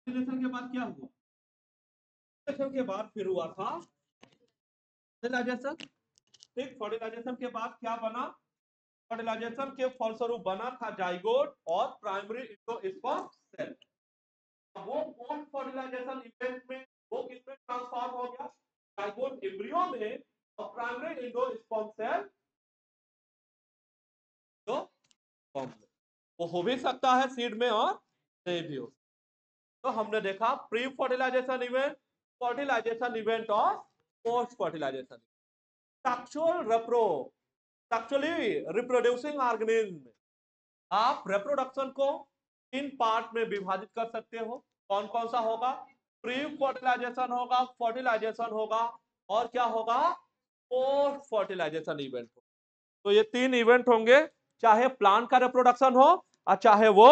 Fertilisation के बाद क्या हुआ? फर्टिलाइजेशन के बाद फिर हुआ था फर्टिलाइजेशन। ठीक, फर्टिलाइजेशन के बाद क्या बना? फर्टिलाइजेशन के फलस्वरूप बना था जाइगोट और प्राइमरी एंडोस्पर्म सेल। वो पोस्ट फर्टिलाइजेशन इवेंट में वो किसमें ट्रांसफॉर्म हो गया? जाइगोट एम्ब्रियो में, और प्राइमरी एंडोस्पर्म सेल तो फॉर्म में। वो हो भी सकता है सीड में और नहीं भी हो। तो हमने देखा pre fertilization event, fertilization event और post fertilization. Sexually reproducing organism, आप रिप्रोडक्शन को 3 पार्ट में विभाजित कर सकते हो। कौन कौन सा होगा? प्री फर्टिलाइजेशन होगा, फर्टिलाइजेशन होगा, और क्या होगा? Post fertilization event. तो ये 3 इवेंट होंगे, चाहे प्लांट का रिप्रोडक्शन हो और चाहे वो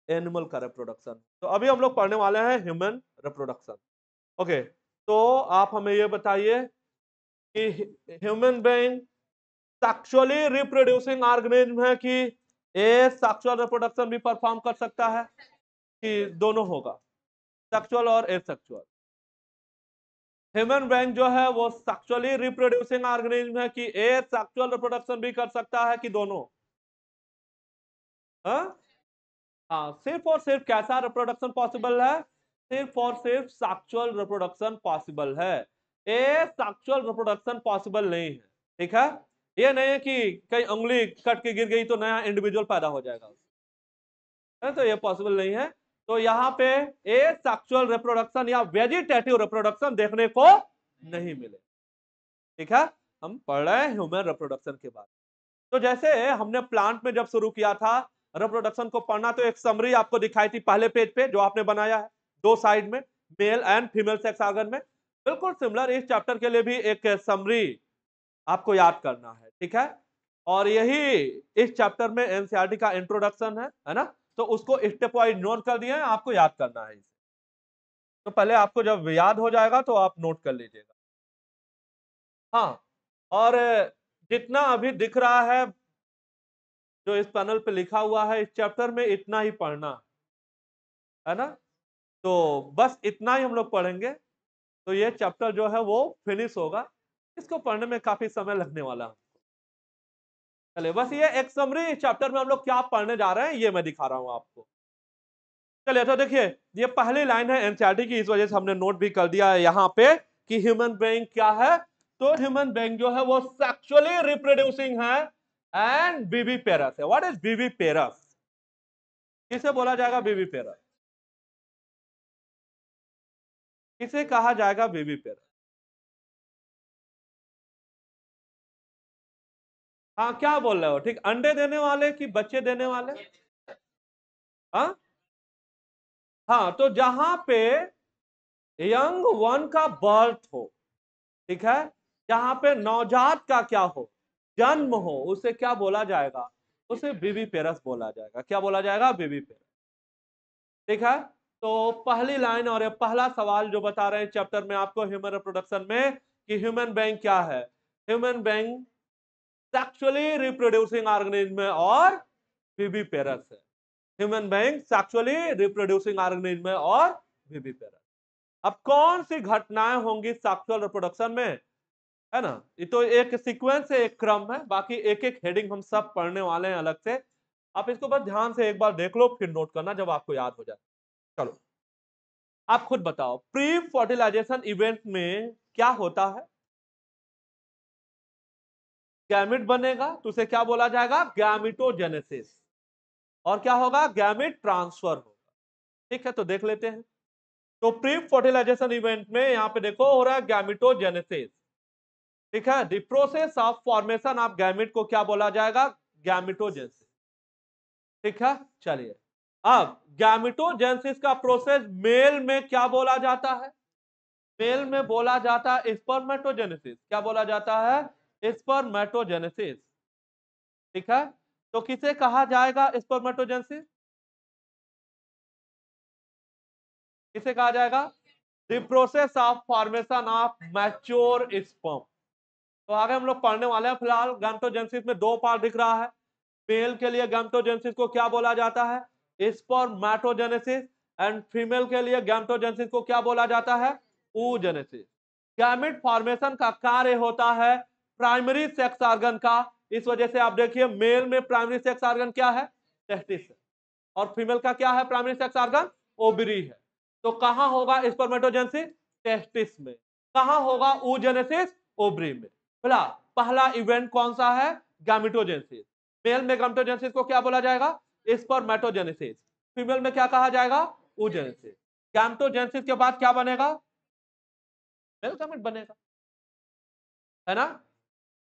एनिमल का रिप्रोडक्शन। तो अभी हम लोग पढ़ने वाले हैं ह्यूमन रिप्रोडक्शन। ओके, तो आप हमें ये बताइए कि human being sexually reproducing organism है कि ए सेक्सुअल रिप्रोडक्शन भी परफॉर्म कर सकता है, कि दोनों होगा, सेक्सुअल और एसेक्सुअल? ह्यूमन बीइंग जो है वो सेक्सुअली रिप्रोड्यूसिंग ऑर्गेनिज्म है कि ए सेक्सुअल रिप्रोडक्शन भी कर सकता है, कि दोनों? हाँ, सिर्फ और सिर्फ कैसा रिप्रोडक्शन पॉसिबल है? सिर्फ और सिर्फ सेक्सुअल रिप्रोडक्शन पॉसिबल है, ए सेक्सुअल रिप्रोडक्शन पॉसिबल नहीं है। ठीक है, ये नहीं है कि कहीं उंगली कट के गिर गई तो नया इंडिविजुअल पैदा हो जाएगा, है तो ये पॉसिबल नहीं है। तो यहाँ पे ए सेक्सुअल रिप्रोडक्शन या वेजिटेटिव रिप्रोडक्शन देखने को नहीं मिले। ठीक है, हम पढ़ रहे हैं ह्यूमन रिप्रोडक्शन के बारे में। तो जैसे हमने प्लांट में जब शुरू किया था रिप्रोडक्शन को पढ़ना, तो एक समरी आपको दिखाई थी पहले पेज पे जो आपने बनाया है, 2 साइड में, male and female sex organ में। बिल्कुल सिमिलर इस चैप्टर के लिए भी एक समरी आपको याद करना है। ठीक है, और यही इस चैप्टर में एनसीईआरटी का इंट्रोडक्शन है ना, तो उसको स्टेप वाइज नोट कर दिए हैं, आपको याद करना है इसे। तो पहले आपको जब याद हो जाएगा तो आप नोट कर लीजिएगा। हाँ, और जितना अभी दिख रहा है जो इस पैनल पे लिखा हुआ है, इस चैप्टर में इतना ही पढ़ना है ना, तो बस इतना ही हम लोग पढ़ेंगे, तो ये चैप्टर जो है वो फिनिश होगा। इसको पढ़ने में काफी समय लगने वाला है। चलिए, बस ये एक समरी, इस चैप्टर में हम लोग क्या पढ़ने जा रहे हैं ये मैं दिखा रहा हूं आपको। चलिए, तो देखिए ये पहली लाइन है एनसीईआरटी की, इस वजह से हमने नोट भी कर दिया है यहाँ पे कि ह्यूमन बीइंग क्या है। तो ह्यूमन बीइंग जो है वो सेक्सुअली रिप्रोड्यूसिंग है एंड विविपेरस है। What is viviparous? किसे बोला जाएगा विविपेरस? किसे कहा जाएगा विविपेरस? हाँ, क्या बोल रहे हो? ठीक, अंडे देने वाले कि बच्चे देने वाले? हाँ हाँ, तो जहां पे यंग वन का बर्थ हो, ठीक है, जहां पे नवजात का क्या हो, जन्म हो, उसे क्या बोला जाएगा? उसे विविपेरस बोला जाएगा। क्या बोला जाएगा? विविपेरस। ठीक है, तो पहली लाइन और ये पहला सवाल जो बता रहे हैं चैप्टर में आपको ह्यूमन रिप्रोडक्शन में कि ह्यूमन बीइंग क्या है। Human being sexually reproducing organism है और विविपेरस है। Human being sexually reproducing organism है और विविपेरस। अब कौन सी घटनाएं होंगी सेक्सुअल रिप्रोडक्शन में, है ना, ये तो एक सीक्वेंस है, एक क्रम है, बाकी एक एक हेडिंग हम सब पढ़ने वाले हैं अलग से। आप इसको बस ध्यान से एक बार देख लो, फिर नोट करना जब आपको याद हो जाए। चलो, आप खुद बताओ प्री फर्टिलाइजेशन इवेंट में क्या होता है? गैमिट बनेगा, तो उसे क्या बोला जाएगा? गैमिटोजेनेसिस। और क्या होगा? गैमिट ट्रांसफर होगा। ठीक है, तो देख लेते हैं। तो प्री फर्टिलाइजेशन इवेंट में यहां पे देखो हो रहा है गैमिटोजेनेसिस। ठीक है, the process of formation of gamete को क्या बोला जाएगा? गैमिटोजेनेसिस। ठीक है, चलिए, अब गैमिटोजेनेसिस का प्रोसेस मेल में क्या बोला जाता है? मेल में बोला जाता है स्पर्मेटोजेनेसिस। क्या बोला जाता है? स्पर्मेटोजेनेसिस। ठीक है, तो किसे कहा जाएगा स्पर्मेटोजेनेसिस? किसे कहा जाएगा? The process of formation of mature sperm. तो आगे हम लोग पढ़ने वाले हैं। फिलहाल गैमेटोजेनेसिस में 2 पार्ट दिख रहा है। मेल के लिए गैमेटोजेनेसिस को क्या बोला जाता है? स्पर्मेटोजेनेसिस। एंड फीमेल के लिए गैमेटोजेनेसिस को क्या बोला जाता है? oogenesis। गैमेट फॉर्मेशन का कार्य होता है प्राइमरी सेक्स ऑर्गन का। इस वजह से आप देखिए मेल में प्राइमरी सेक्स ऑर्गन क्या है? टेस्टिस है। और फीमेल का क्या है प्राइमरी सेक्स ऑर्गन? ओवरी है। तो कहां होगा स्पर्मेटोजेनेसिस? टेस्टिस में। कहां होगा oogenesis? ओवरी में। बोला पहला इवेंट कौन सा है? गैमेटोजेनेसिस। मेल में गैमेटोजेनेसिस को क्या बोला जाएगा? स्पर्मेटोजेनेसिस। फीमेल में क्या कहा जाएगा? oogenesis। गैमेटोजेनेसिस के बाद क्या बनेगा? मेल गैमेट बनेगा, है ना?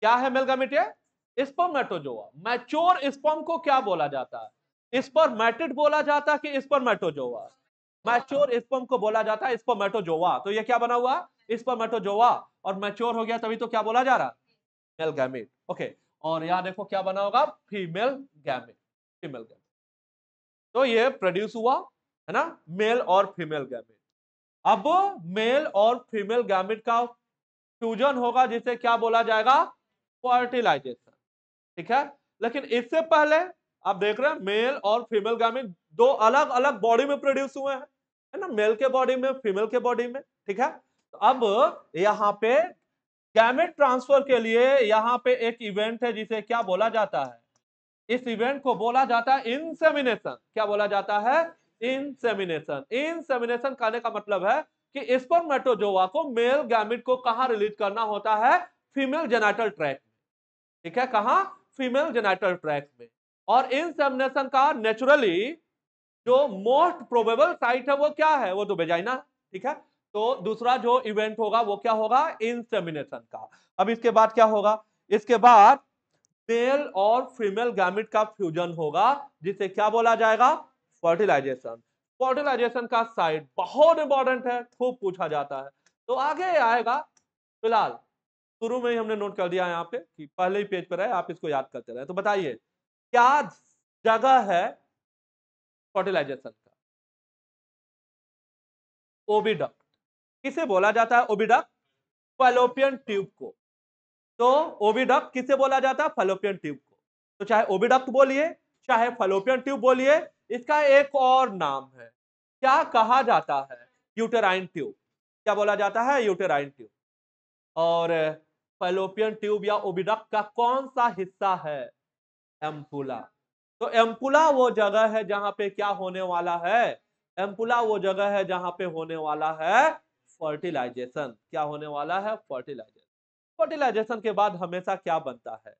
क्या है मेल गैमेट? ये स्पर्मेटोजोआ। मैच्योर स्पर्म को क्या बोला जाता है? स्पर्मेटिड बोला जाता है कि स्पर्मेटोजोआ? मैच्योर स्पर्म को बोला जाता है स्पर्मेटोजोआ। तो ये क्या बना हुआ? स्पर्मेटोजोआ। और मैच्योर हो गया तभी तो क्या बोला जा रहा? Male gamete. ओके। और यहां देखो क्या बना होगा? Female gamete. Female gamete. तो ये प्रोड्यूस हुआ, है ना, मेल और फीमेल गैमेट। अब मेल और फीमेल गैमेट का फ्यूजन होगा जिसे क्या बोला जाएगा? फर्टिलाइजेशन। ठीक है। लेकिन इससे पहले आप देख रहे हैं मेल और फीमेल गैमेट दो अलग अलग बॉडी में प्रोड्यूस हुए हैं, है ना, मेल के बॉडी में, फीमेल के बॉडी में। ठीक है। तो अब यहां पे गैमेट ट्रांसफर के लिए यहां पे एक इवेंट है जिसे क्या बोला जाता है? इस इवेंट को बोला जाता है इंसेमिनेशन। क्या बोला जाता है? इंसेमिनेशन। इंसेमिनेशन कहने का मतलब है कि स्पर्मेटोजोआ को मेल गैमेट को कहां रिलीज करना होता है? फीमेल जेनिटल ट्रैक्ट में। ठीक है, कहां? फीमेल जेनिटल ट्रैक्ट में। और इंसेमिनेशन का नेचुरली जो मोस्ट प्रोबेबल साइट है वो क्या है? वो तो वेजाइना। ठीक है। तो दूसरा जो इवेंट होगा वो क्या होगा? इंसेमिनेशन का। अब इसके बाद क्या होगा? इसके बाद मेल और फीमेल गैमेट का फ्यूजन होगा जिसे क्या बोला जाएगा? फर्टिलाइजेशन। फर्टिलाइजेशन का साइट बहुत इंपॉर्टेंट है, खूब पूछा जाता है। तो आगे आएगा, फिलहाल शुरू में ही हमने नोट कर दिया यहाँ पे कि पहले ही पेज पर है, आप इसको याद करते रहे। तो बताइए क्या जगह है फर्टिलाइजेशन का? ओविडक्ट। किसे बोला जाता है ओविडक्ट? फैलोपियन ट्यूब को। तो ओविडक्ट किसे बोला जाता है? फैलोपियन ट्यूब को। तो चाहे ओविडक्ट बोलिए चाहे फैलोपियन ट्यूब बोलिए, इसका एक और नाम है। क्या कहा जाता है? Uterine tube. क्या बोला जाता है? Uterine tube. और फैलोपियन ट्यूब या ओविडक्ट का कौन सा हिस्सा है? एम्पुला। तो एम्पुला वो जगह है जहां पे क्या होने वाला है? एम्पुला वो जगह है जहां पे होने वाला है फर्टिलाइजेशन। क्या होने वाला है? फर्टिलाइजेशन। फर्टिलाइजेशन के बाद हमेशा क्या बनता है?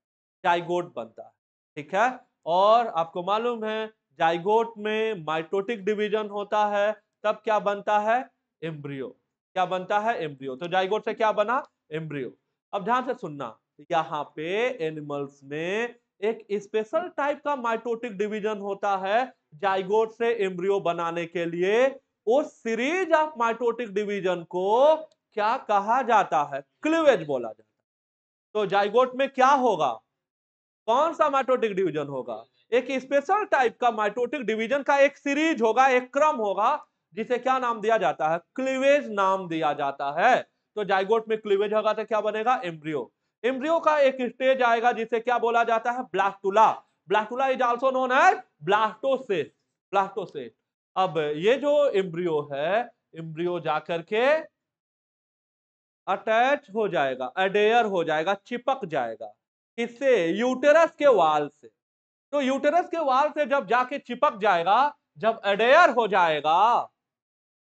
जाइगोट बनता है। ठीक है। और आपको मालूम है जाइगोट में माइटोटिक डिवीजन होता है, तब क्या बनता है? एम्ब्रियो। क्या बनता है? एम्ब्रियो। तो जाइगोट से क्या बना? एम्ब्रियो। अब ध्यान से सुनना, यहाँ पे एनिमल्स में एक स्पेशल टाइप का माइटोटिक डिवीजन होता है जाइगोट से एम्ब्रियो बनाने के लिए। उस सीरीज ऑफ माइटोटिक डिवीजन को क्या कहा जाता है? क्लीवेज बोला जाता है। तो जाइगोट में क्या होगा? कौन सा माइटोटिक डिवीजन होगा? एक स्पेशल टाइप का माइटोटिक डिवीजन का एक सीरीज होगा, एक क्रम होगा, जिसे क्या नाम दिया जाता है? क्लीवेज नाम दिया जाता है। तो जाइगोट में क्लीवेज होगा तो क्या बनेगा? एम्ब्रियो। एम्ब्रियो का एक स्टेज आएगा जिसे क्या बोला जाता है? Blastula. Blastula is also known as blastocyst. Blastocyst. अब ये जो एम्ब्रियो है, एम्ब्रियो जाकर के अटैच हो जाएगा, अडेयर हो जाएगा, चिपक जाएगा। किससे? यूटेरस के वाल से। तो यूटेरस के वाल से जब जाके चिपक जाएगा, जब अडेयर हो जाएगा,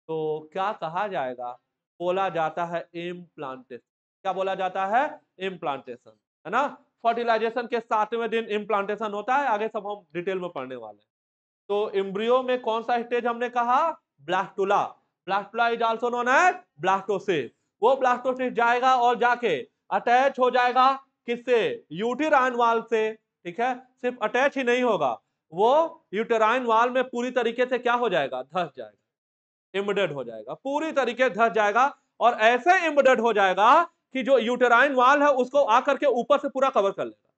तो क्या कहा जाएगा? बोला जाता है इम्प्लांटेशन। क्या बोला जाता है? इम्प्लांटेशन, है ना। फर्टिलाइजेशन के 7वें दिन इम्प्लांटेशन होता है, आगे सब हम डिटेल में पढ़ने वाले हैं। तो एम्ब्रियो में कौन सा स्टेज हमने कहा? Blastula. Blastula is also known as blastocyst. वो ब्लास्टोसिस्ट जाएगा और जाके अटैच हो जाएगा किससे? यूटेराइन वाल से। ठीक है। सिर्फ अटैच ही नहीं होगा, वो यूटेराइन वाल में पूरी तरीके से क्या हो जाएगा? धस जाएगा, एम्बेडेड हो जाएगा, पूरी तरीके धस जाएगा। और ऐसे एम्बेडेड हो जाएगा कि जो यूटेराइन वाल है उसको आकर के ऊपर से पूरा कवर कर लेगा।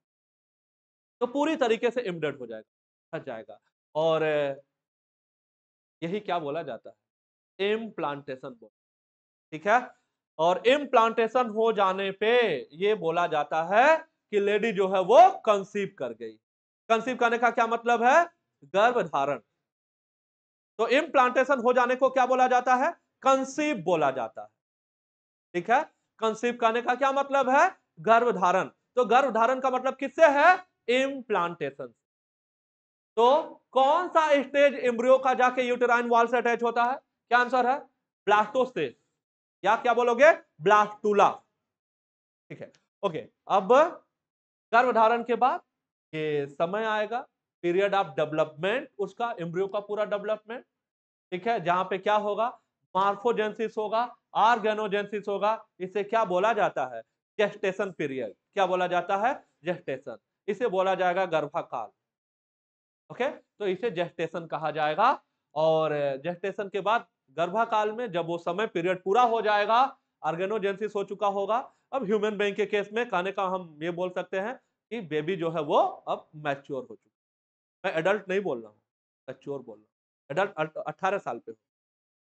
तो पूरी तरीके से एम्बेडेड हो जाएगा, धस जाएगा। और यही क्या बोला जाता है? इम्प्लांटेशन बोला। ठीक है। और इम्प्लांटेशन हो जाने पे ये बोला जाता है कि लेडी जो है वो कंसीव कर गई। कंसीव करने का क्या मतलब है? गर्भ धारण। तो इम्प्लांटेशन हो जाने को क्या बोला जाता है? कंसीव बोला जाता है। ठीक है, कंसीव करने का क्या मतलब है? गर्भधारण। तो गर्भधारण का मतलब किससे है? इम्प्लांटेशन। तो कौन सा स्टेज एम्ब्रियो का जाके यूटेराइन वॉल से अटैच होता है? क्या आंसर है? ब्लास्टोस्टेज, या क्या बोलोगे? ब्लास्टूला। ठीक है, ओके। अब गर्भधारण के बाद ये समय आएगा, पीरियड ऑफ डेवलपमेंट, उसका एम्ब्रियो का पूरा डेवलपमेंट। ठीक है, जहां पे क्या होगा? मार्फोजेंसिस होगा, ऑर्गेनोजेंसिस होगा। इसे क्या बोला जाता है? Gestation period. क्या बोला जाता है? जेस्टेशन। इसे बोला जाएगा गर्भकाल। ओके, तो इसे जेस्टेशन कहा जाएगा। और जेस्टेशन के बाद गर्भकाल में जब वो समय पीरियड पूरा हो जाएगा, ऑर्गेनोजेंसिस हो चुका होगा, अब ह्यूमन बीइंग के केस में कहने का हम ये बोल सकते हैं कि बेबी जो है वो अब मैच्योर हो चुका है। मैं एडल्ट नहीं बोल रहा हूँ, मैच्योर बोल रहा हूँ। एडल्ट 18 साल पे,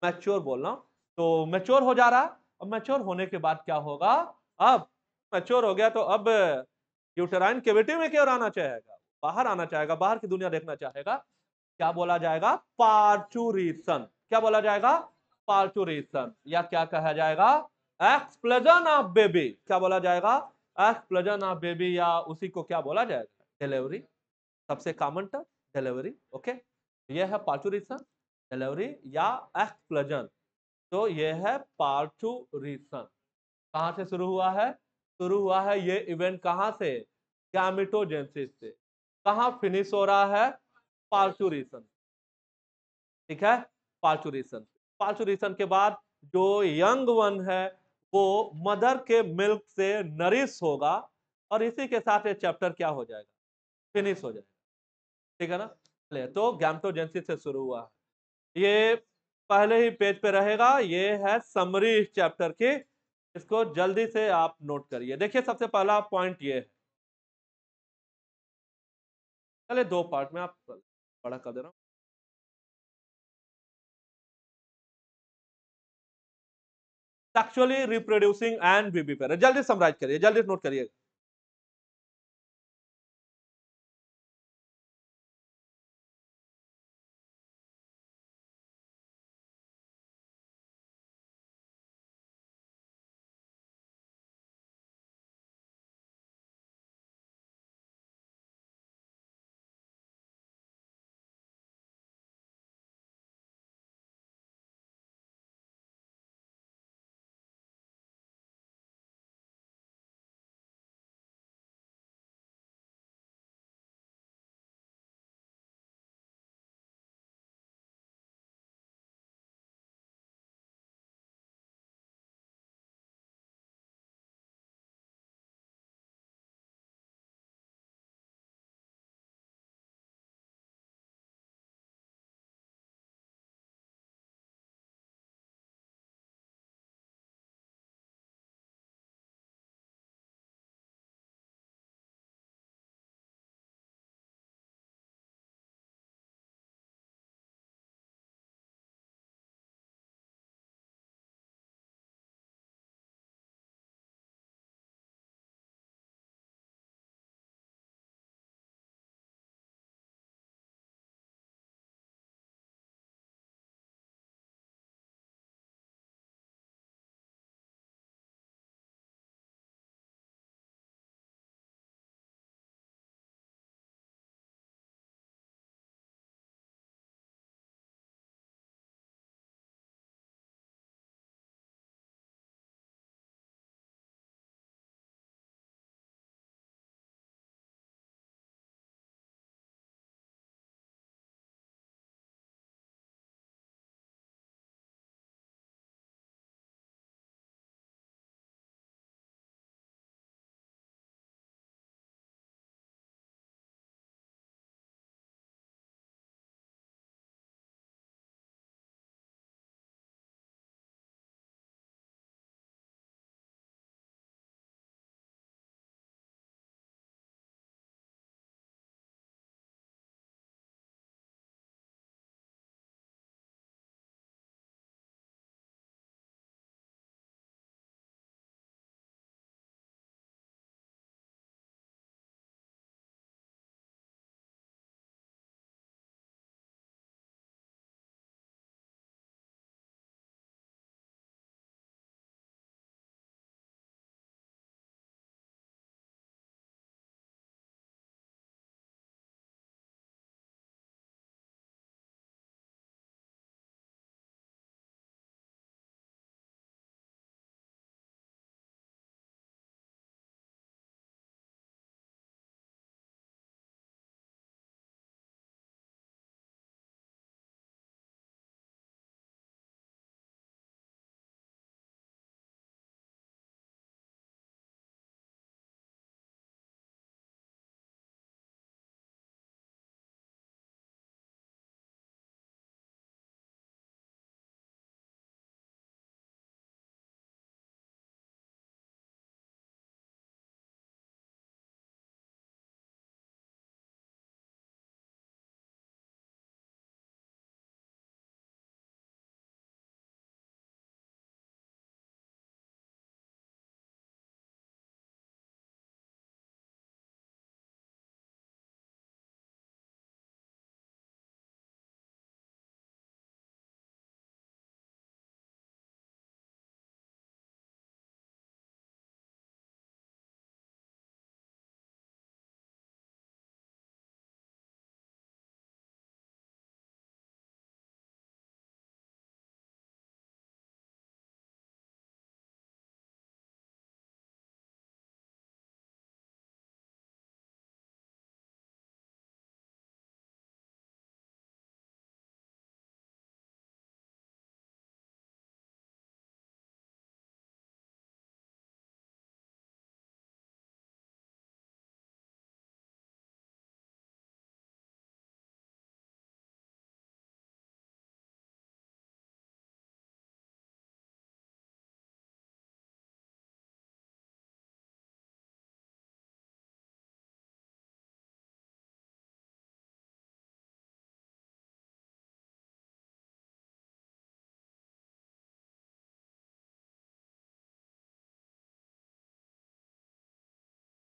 मैच्योर बोल रहा हूँ। तो मैच्योर हो जा रहा है। अब मैच्योर होने के बाद क्या होगा? अब मैच्योर हो गया तो अब यूटेराइन कैविटी में क्यों आना चाहेगा? बाहर आना चाहेगा, बाहर की दुनिया देखना चाहेगा। क्या बोला जाएगा? पार्चुरेशन। क्या बोला जाएगा? पार्चुरेशन, या क्या कहा जाएगा? Explosion of baby. क्या बोला जाएगा? एक्सप्लोजन ऑफ बेबी, या उसी को क्या बोला जाएगा? डिलीवरी। सबसे कॉमन टर्म डिलीवरी। ओके, यह है पार्चुरेशन, डिलीवरी या एक्सप्लोजन। तो यह है पार्चुरेशन। कहां से शुरू हुआ है? शुरू हुआ है ये इवेंट कहां से? गैमेटोजेनेसिस से। कहां फिनिश हो रहा है? पार्चुरेशन। ठीक है, पार्चुरेशन। पार्चुरेशन के बाद जो यंग वन है वो मदर के मिल्क से नरिश होगा, और इसी के साथ ये चैप्टर क्या हो जाएगा? फिनिश हो जाएगा। ठीक है ना? चलिए, तो गैमेटोजेनेसिस से शुरू हुआ है। ये पहले ही पेज पे रहेगा, ये है समरी इस चैप्टर की। इसको जल्दी से आप नोट करिए। देखिए, सबसे पहला पॉइंट ये है, चलिए दो पार्ट में आप बड़ा कर दे रहा हूं। सेक्सुअली रिप्रोड्यूसिंग एंड विविपेयर, जल्दी समराइज करिए, जल्दी नोट करिए।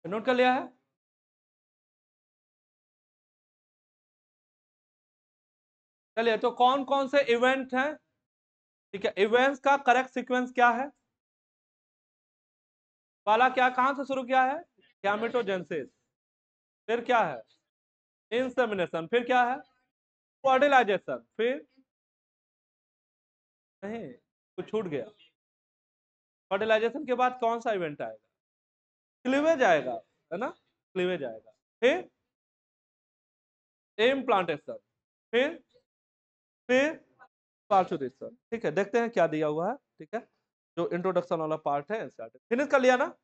नोट कर लिया है? चलिए, तो कौन कौन से इवेंट हैं? ठीक है, इवेंट्स का करेक्ट सीक्वेंस क्या है? पहला क्या, कहां से शुरू किया है? गैमेटोजेनेसिस। फिर क्या है? इंसेमिनेशन। फिर क्या है? फर्टिलाइजेशन। फिर नहीं, कुछ छूट गया। फर्टिलाइजेशन के बाद कौन सा इवेंट आएगा? क्लीवेज आएगा, है ना? क्लीवेज आएगा। फिर इम्प्लांटेशन। फिर पार्चुरेशन। ठीक है, देखते हैं क्या दिया हुआ है। ठीक है, जो इंट्रोडक्शन वाला पार्ट है फिनिश कर लिया ना?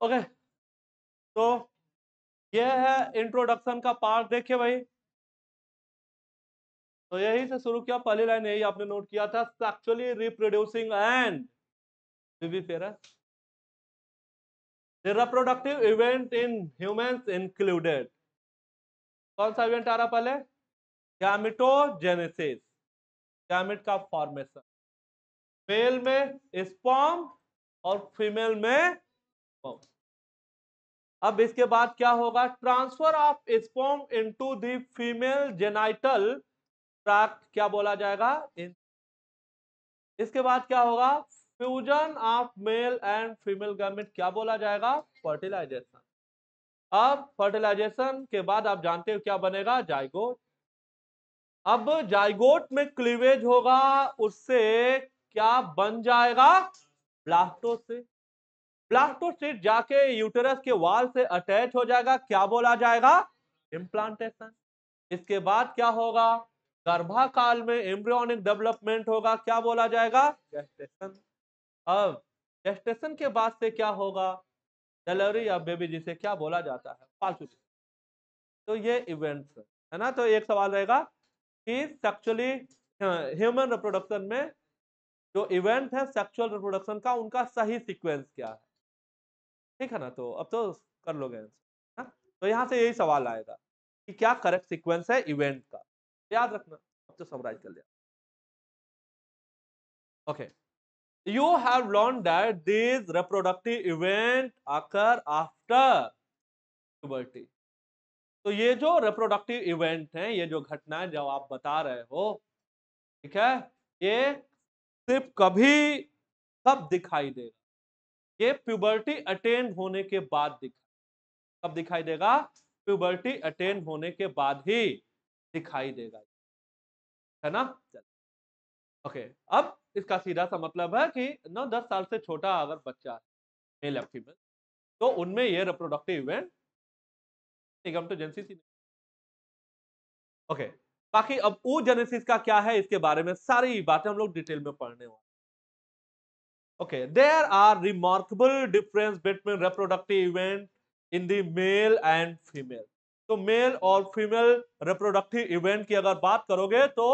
ओके, तो ये है इंट्रोडक्शन का पार्ट। देखिए भाई, तो यही से शुरू किया, पहली लाइन यही आपने नोट किया था, sexually reproducing and viviparous. The reproductive event in humans included, कौन सा इवेंट आ रहा पहले? गैमेटोजेनेसिस, गैमेट का फॉर्मेशन। मेल में स्पर्म और फीमेल में sperm। अब इसके बाद क्या होगा? Transfer of sperm into the female genital tract, क्या बोला जाएगा? इसके बाद क्या होगा? Fusion of male and female gamete, क्या बोला जाएगा? फर्टिलाइजेशन। अब फर्टिलाइजेशन के बाद आप जानते हो क्या बनेगा? जाइगोट। अब जाइगोट में क्लीवेज होगा, उससे क्या बन जाएगा? ब्लास्टोसिस्ट। ब्लास्टोसिस्ट जाके यूटेरस के वॉल से अटैच हो जाएगा, क्या बोला जाएगा? इम्प्लांटेशन। इसके बाद क्या होगा? गर्भाकाल में एम्ब्रियोनिक डेवलपमेंट होगा, क्या बोला जाएगा? गेस्टेशन। अब गेस्टेशन के बाद से क्या होगा? डिलीवरी या बेबी, जिसे क्या बोला जाता है? पालतू। तो ये इवेंट्स है ना। तो एक सवाल रहेगा कि सेक्सुअली ह्यूमन रिप्रोडक्शन में जो इवेंट है सेक्सुअल रिप्रोडक्शन का, उनका सही सीक्वेंस क्या है? ठीक है ना, तो अब तो कर लोगे आंसर। हाँ? तो यहां से यही सवाल आएगा कि क्या करेक्ट सीक्वेंस है इवेंट का, याद रखना। अब तो समराइज कर लिया। Okay, you have learned that these reproductive event occur after puberty। तो ये जो रिप्रोडक्टिव इवेंट हैं, ये जो घटनाएं जो आप बता रहे हो, ठीक है, ये सिर्फ कभी कब दिखाई देगा? ये प्यूबर्टी अटेन होने के बाद कब दिखाई देगा? प्यूबर्टी अटेन होने के बाद ही दिखाई देगा, है ना? ओके, अब इसका सीधा सा मतलब है कि 9-10 साल से छोटा अगर बच्चा है, मेल या फीमेल, तो उनमें ये reproductive event gametogenesis. Okay, बाकी अब ओ जेनेसिस का क्या है, इसके बारे में सारी बातें हम लोग डिटेल में पढ़ने वाले। Okay, there are remarkable difference between reproductive event in the male and female। तो मेल और फीमेल रिप्रोडक्टिव इवेंट की अगर बात करोगे तो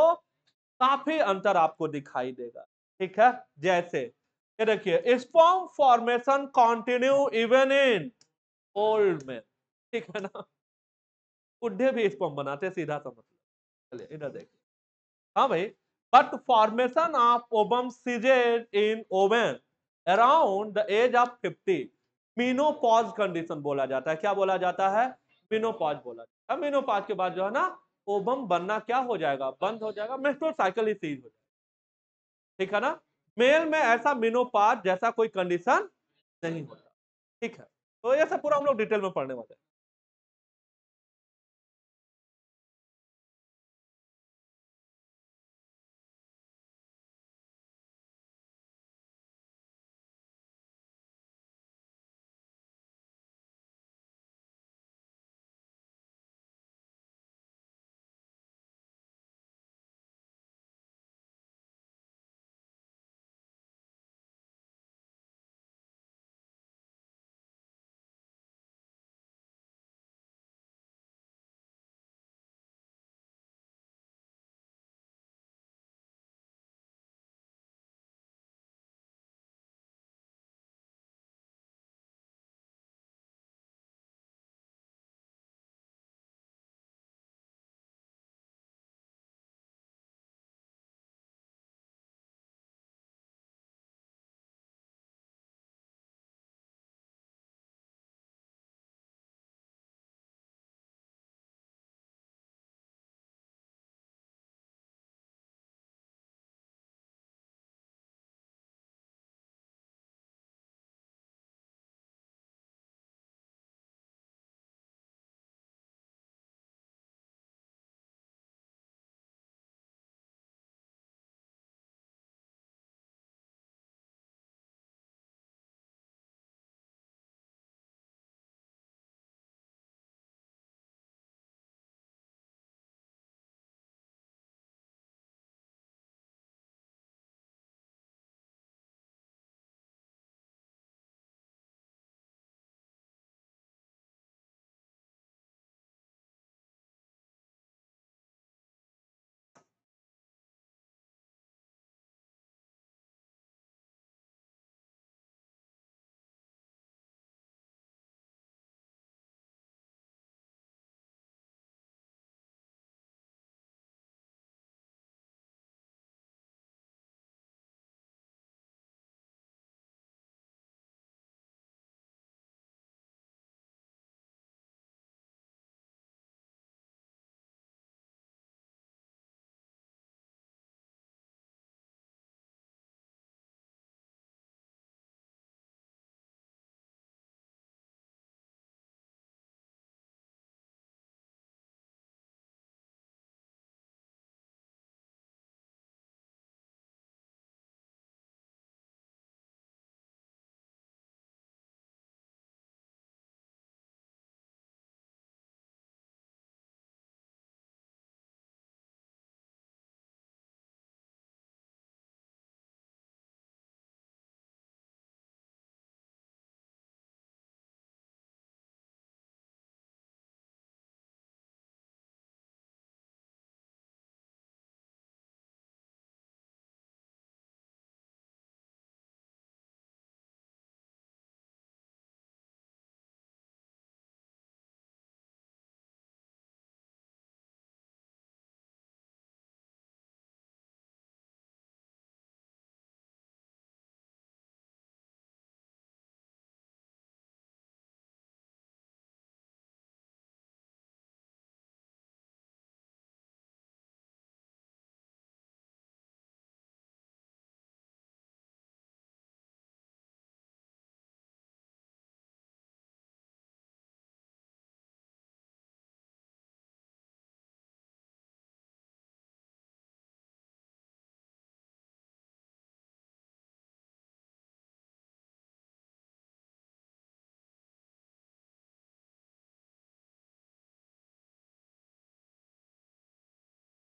काफी अंतर आपको दिखाई देगा। ठीक है, जैसे ये देखिए, sperm formation continue even in old man. ठीक है ना, बुढ़े भी स्पर्म बनाते, सीधा सा मतलब। चलिए इधर देखिए, हाँ भाई, but formation of ovum ceases in women around the age of 50 menopause condition बोला जाता है। क्या बोला जाता है? मीनोपॉज बोला जाता है। मीनोपॉज के बाद जो है ना, ओवम बनना क्या हो जाएगा? बंद हो जाएगा, मेस्ट्रुअल साइकिल ही सीज हो जाएगा। ठीक है ना, मेल में ऐसा मीनोपॉज जैसा कोई कंडीशन नहीं होता। ठीक है, तो ये सब पूरा हम लोग डिटेल में पढ़ने वाले हैं।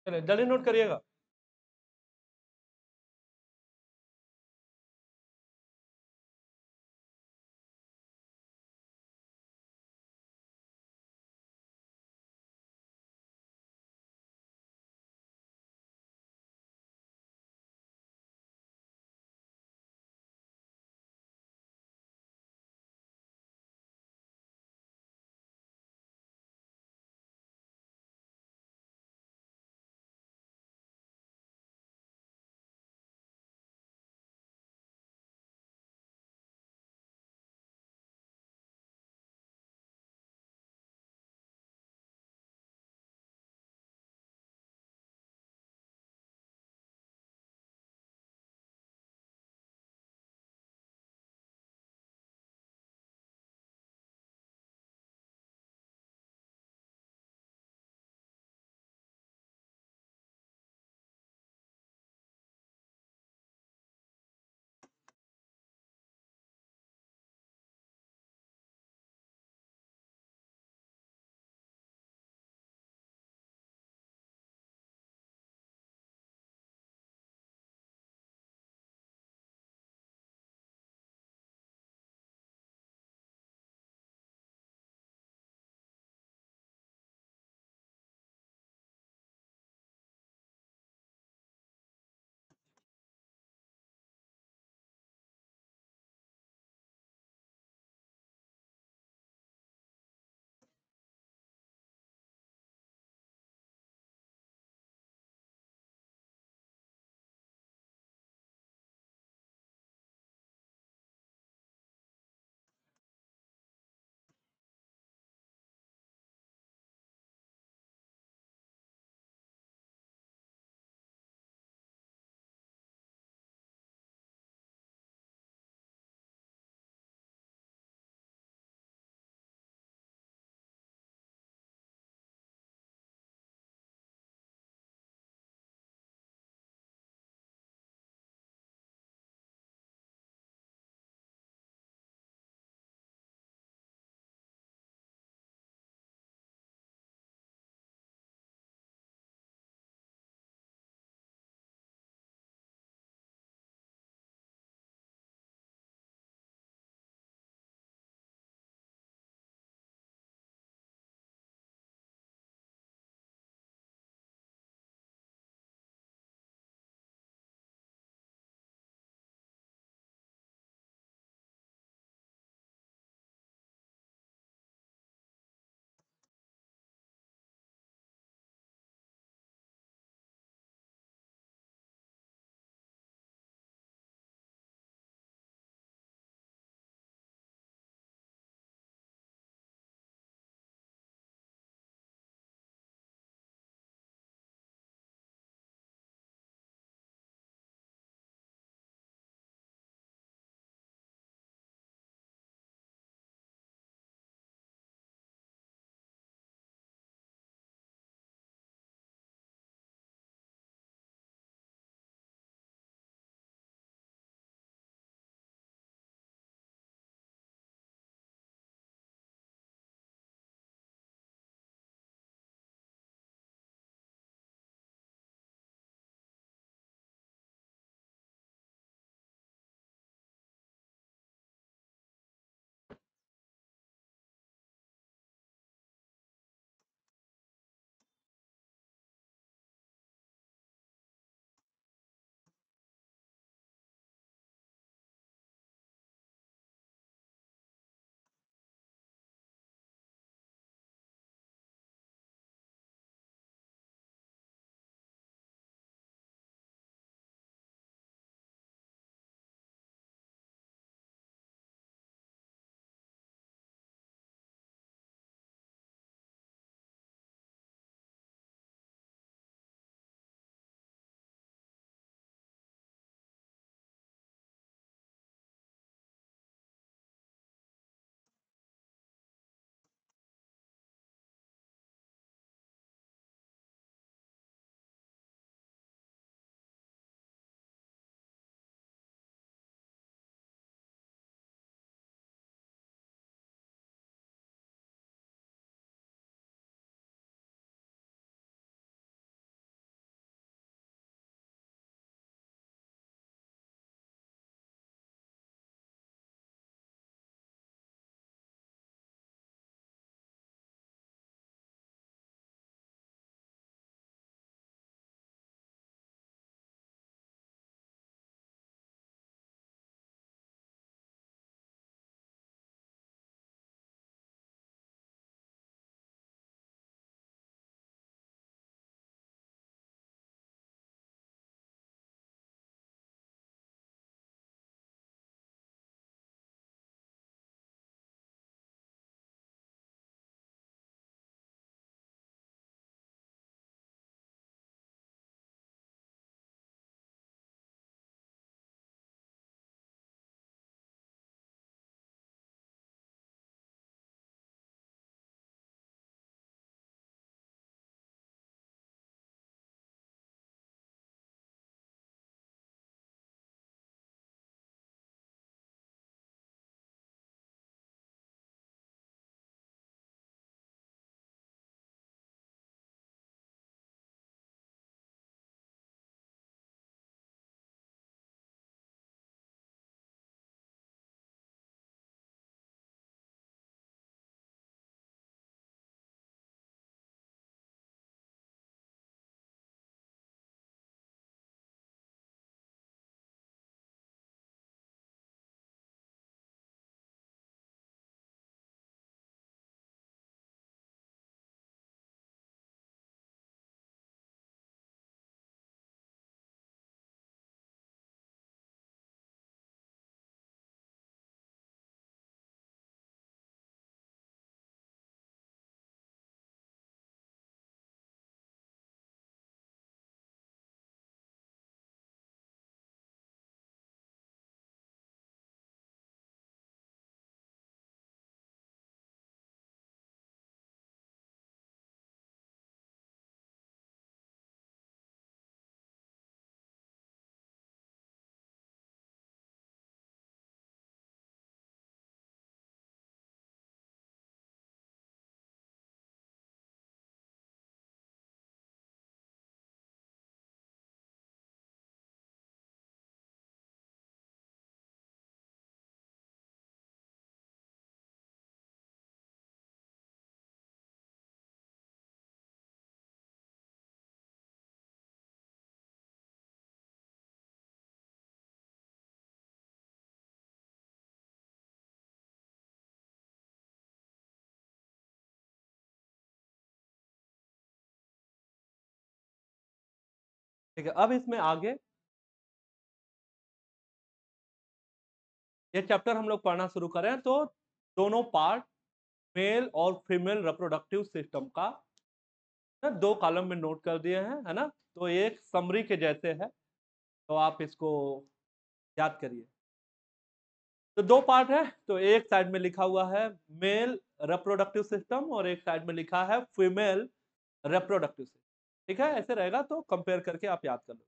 चलिए जल्दी नोट करिएगा। ठीक है, अब इसमें आगे ये चैप्टर हम लोग पढ़ना शुरू करें तो दोनों पार्ट मेल और फीमेल रिप्रोडक्टिव सिस्टम का दो कॉलम में नोट कर दिए हैं, है ना। तो एक समरी के जैसे है, तो आप इसको याद करिए। तो दो पार्ट है, तो एक साइड में लिखा हुआ है मेल रिप्रोडक्टिव सिस्टम और एक साइड में लिखा है फीमेल रिप्रोडक्टिव सिस्टम। ठीक है, ऐसे रहेगा तो कंपेयर करके आप याद कर लो।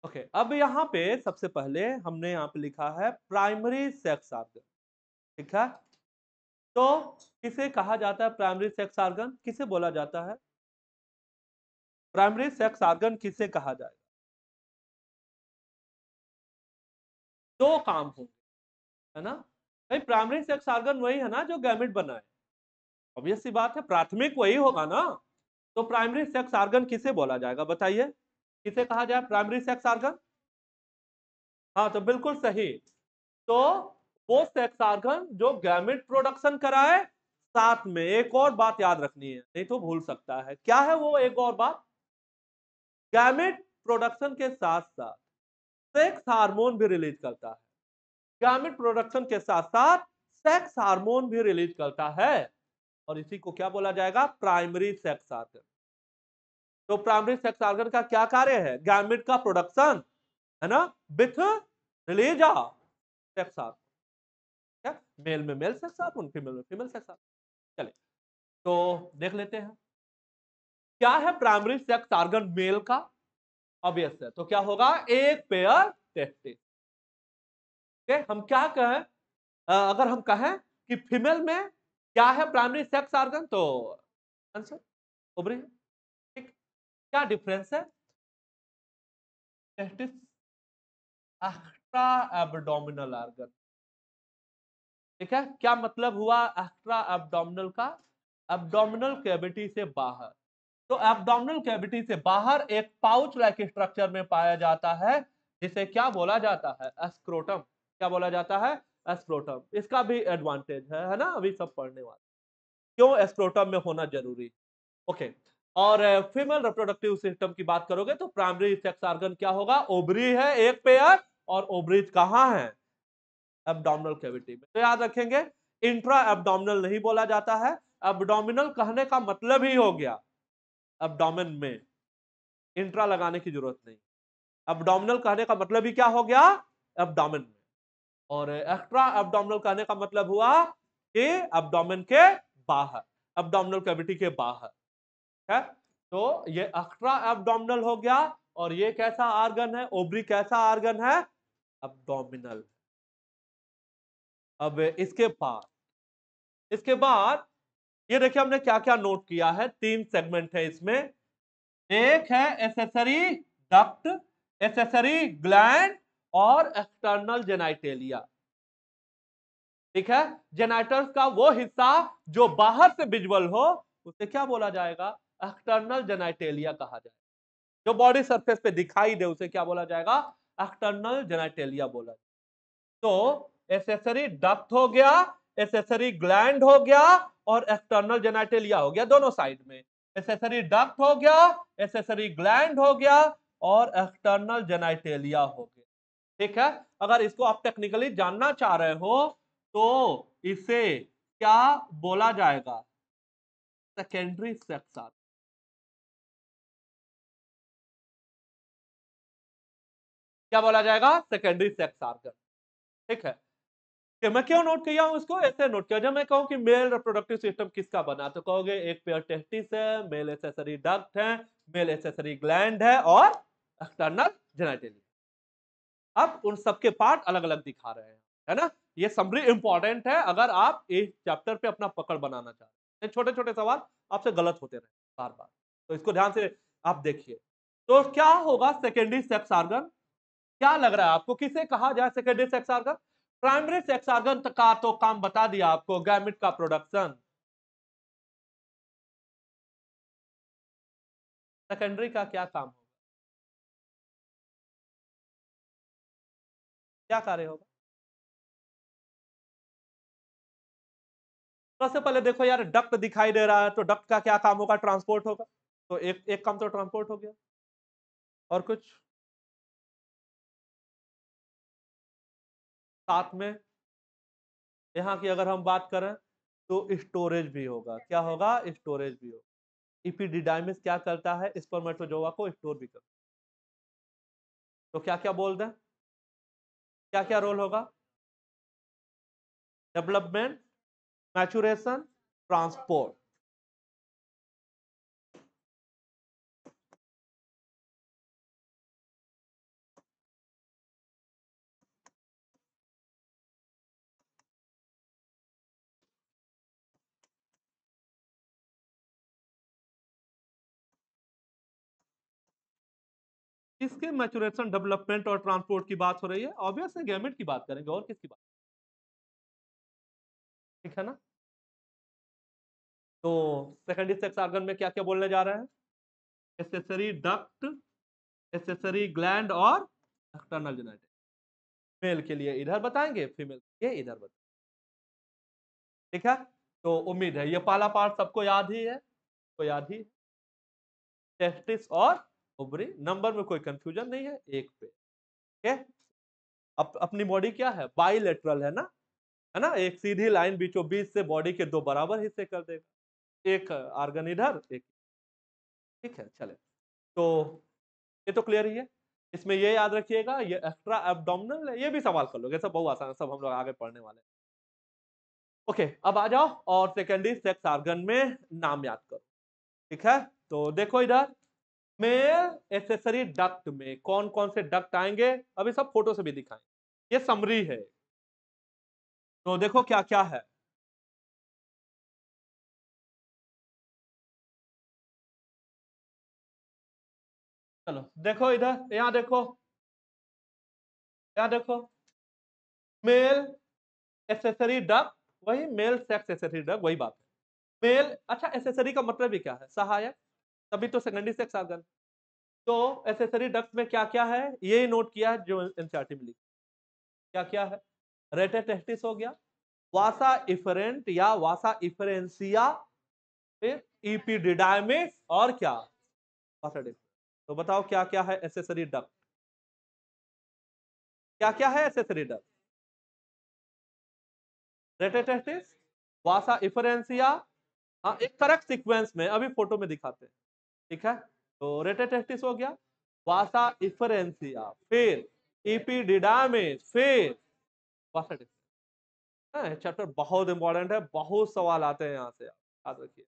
ओके, अब यहाँ पे सबसे पहले हमने यहाँ पे लिखा है प्राइमरी सेक्स ऑर्गन। ठीक है, तो किसे कहा जाता है प्राइमरी सेक्स ऑर्गन, किसे बोला जाता है प्राइमरी सेक्स ऑर्गन, किसे कहा जाएगा? दो काम होंगे, है ना भाई। प्राइमरी सेक्स ऑर्गन वही है ना जो गैमेट बनाए, ऑब्वियस सी बात है, प्राथमिक वही होगा ना। तो प्राइमरी सेक्स ऑर्गन किसे बोला जाएगा बताइए, किसे कहा जाए प्राइमरी सेक्स ऑर्गन? हाँ, तो बिल्कुल सही। तो वो सेक्स ऑर्गन जो गैमेट प्रोडक्शन कराए, साथ में एक और बात याद रखनी है, नहीं तो भूल सकता है। क्या है वो एक और बात? गैमेट प्रोडक्शन के साथ साथ सेक्स हार्मोन भी रिलीज करता है। गैमेट प्रोडक्शन के साथ साथ सेक्स हार्मोन भी रिलीज करता है, और इसी को क्या बोला जाएगा? Primary sex organ. तो प्राइमरी सेक्स ऑर्गन का क्या कार्य है? गैमेट का प्रोडक्शन, है ना, with release of sex hormone. क्या मेल में मेल सेक्स हार्मोन, फीमेल में फीमेल सेक्स हार्मोन। चलिए तो देख लेते हैं क्या है प्राइमरी सेक्स ऑर्गन मेल का। ऑब्वियस है, तो क्या होगा? एक पेयर टेस्टिस। हम क्या कहें, अगर हम कहें कि फीमेल में क्या है प्राइमरी सेक्स ऑर्गन, तो आंसर ओवरी है। ठीक, क्या डिफरेंस है? Testis extra abdominal organ. ठीक है, क्या मतलब हुआ एक्स्ट्रा एब्डोमिनल का? एब्डोमिनल कैविटी से बाहर। तो एब्डोमिनल कैविटी से बाहर एक पाउच लाइक स्ट्रक्चर में पाया जाता है, जिसे क्या बोला जाता है? स्क्रोटम। क्या बोला जाता है? स्क्रोटम। इसका भी एडवांटेज है ना, अभी सब पढ़ने वाले क्यों स्क्रोटम में होना जरूरी। ओके, और फीमेल रिप्रोडक्टिव सिस्टम की बात करोगे तो प्राइमरी सेक्स ऑर्गन क्या होगा? ओवरी है एक पेयर, और ओवरीज कहां है? एब्डोमिनल कैविटी में। तो याद रखेंगे इंट्रा एब्डोमिनल नहीं बोला जाता है। एब्डोमिनल कहने का मतलब ही हो गया एब्डोमेन में, इंट्रा लगाने की जरूरत नहीं। एब्डोमिनल कहने का मतलब ही क्या हो गया? एब्डोमेन में। और एक्स्ट्रा एब्डोमिनल कहने का मतलब हुआ कि एब्डोमेन के बाहर, एब्डोमिनल कैविटी के बाहर है। तो ये एक्स्ट्रा एब्डोमिनल हो गया, और ये कैसा ऑर्गन है? ओवरी कैसा ऑर्गन है? एब्डोमिनल। अब इसके बाद ये देखिए हमने क्या क्या नोट किया है। तीन सेगमेंट है इसमें। एक है एसेसरी डक्ट, एसेसरी ग्लैंड, और एक्सटर्नल जेनाइटेलिया। ठीक है, जेनाइटल्स का वो हिस्सा जो बाहर से विजुअल हो उसे क्या बोला जाएगा? एक्सटर्नल जेनाइटेलिया कहा जाएगा। जो बॉडी सरफेस पे दिखाई दे उसे क्या बोला जाएगा? एक्सटर्नल जेनाइटेलिया बोला जाएगा। तो एसेसरी डक्ट हो गया, एसेसरी ग्लैंड हो गया, और एक्सटर्नल जेनाइटेलिया हो गया, दोनों साइड में। एसेसरी डक्ट हो गया, एसेसरी ग्लैंड हो गया, और एक्सटर्नल जेनाइटेलिया हो गया। ठीक है, अगर इसको आप टेक्निकली जानना चाह रहे हो तो इसे क्या बोला जाएगा? Secondary sex organ. क्या बोला जाएगा? Secondary sex organ. ठीक है, कि मैं क्यों नोट किया हूं इसको? ऐसे नोट किया, जब मैं कहूं कि मेल रिप्रोडक्टिव सिस्टम किसका बना, तो कहोगे एक पेयर टेस्टिस है, मेल एसेसरी डक्ट है, मेल एसेसरी ग्लैंड है, और एक्सटर्नल जेनिटलिया। अब उन सबके पार्ट अलग अलग दिखा रहे हैं, है ना। ये समरी इंपॉर्टेंट है अगर आप इस चैप्टर पे अपना पकड़ बनाना चाहते हैं। छोटे छोटे सवाल आपसे गलत होते रहे बार बार, तो इसको ध्यान से आप देखिए। तो क्या होगा सेकेंडरी सेक्स ऑर्गन? क्या लग रहा है आपको, किसे कहा जाए secondary sex organ? Primary sex organ का तो काम बता दिया आपको, गैमेट का प्रोडक्शन। सेकेंडरी का क्या काम होगा, क्या कार्य होगा? सबसे पहले देखो यार, डक्ट दिखाई दे रहा है, तो डक्ट का क्या काम होगा? ट्रांसपोर्ट होगा। तो एक एक काम तो ट्रांसपोर्ट हो गया। और कुछ साथ में यहाँ की अगर हम बात करें तो स्टोरेज भी होगा। क्या होगा? स्टोरेज भी होगा। इपिडिडाइमिस क्या करता है? स्पर्मेटोजोआ को स्टोर भी करता है। तो क्या क्या बोल दें, क्या क्या रोल होगा? Development, maturation, transport. किसके मैचुरेशन, डेवलपमेंट और ट्रांसपोर्ट की बात हो रही है? ऑब्वियस है गैमेट की बात करेंगे, और किसकी बात? ठीक है ना? तो सेकेंडरी सेक्स ऑर्गन में क्या क्या बोलने जा रहे हैं? एसेसरी डक्ट, एसेसरी ग्लैंड और एक्सटर्नल जेनेटिक। मेल के लिए इधर बताएंगे, फीमेल के लिए इधर बताएंगे। ठीक है, तो उम्मीद है ये पहला पार्ट सबको याद ही है, तो याद ही। टेस्टिस और ओवरी, नंबर में कोई कंफ्यूजन नहीं है, एक पे। ठीक, अपनी बॉडी क्या है? बाइलेटरल है ना, है ना? एक सीधी लाइन बीचों बीच से बॉडी के दो बराबर हिस्से कर देगा, एक आर्गन इधर, एक। ठीक है, चले। तो ये तो क्लियर ही है। इसमें ये याद रखिएगा, ये एक्स्ट्रा एब्डोमिनल है, ये भी सवाल कर लोगे, सब बहुत आसान है, सब हम लोग आगे पढ़ने वाले हैं। ओके, अब आ जाओ और सेकेंडरी सेक्स ऑर्गन में नाम याद करो। ठीक है, तो देखो इधर मेल एक्सेसरी डक्ट में कौन कौन से डक्ट आएंगे, अभी सब फोटो से भी दिखाएंगे, ये समरी है। तो देखो क्या क्या है। चलो देखो इधर, यहां देखो, यहां देखो, मेल एक्सेसरी डक्ट, वही मेल सेक्स एक्सेसरी डक्ट, वही बात है। मेल, अच्छा एक्सेसरी का मतलब ही क्या है? सहायक, तभी तो सेकेंडरी सेक्स ऑर्गन। तो एक्सेसरी डक्ट में क्या क्या है, ये नोट किया है जो एनसीईआरटी में लिखा। क्या क्या है? रेटेटेस्टिस हो गया, वासा इफरेंट या वासा इफरेंसिया, फिर इपिडिडाइमिस, और क्या? वासा डिफरेंट। तो बताओ क्या क्या है एक्सेसरी डक्ट? क्या क्या है एक्सेसरी डक्ट? रेटेटेस्टिस, वासा इफरेंसिया, हाँ एक करेक्ट सीक्वेंस में, अभी फोटो में दिखाते हैं। ठीक है, तो रेटेटेस्टिस हो गया, वासा इफरेंसिया, फिर इपिडिडाइमिस, फिर वासा डिफरेंट। चैप्टर बहुत इंपॉर्टेंट है, बहुत सवाल आते हैं यहाँ से, याद रखिए।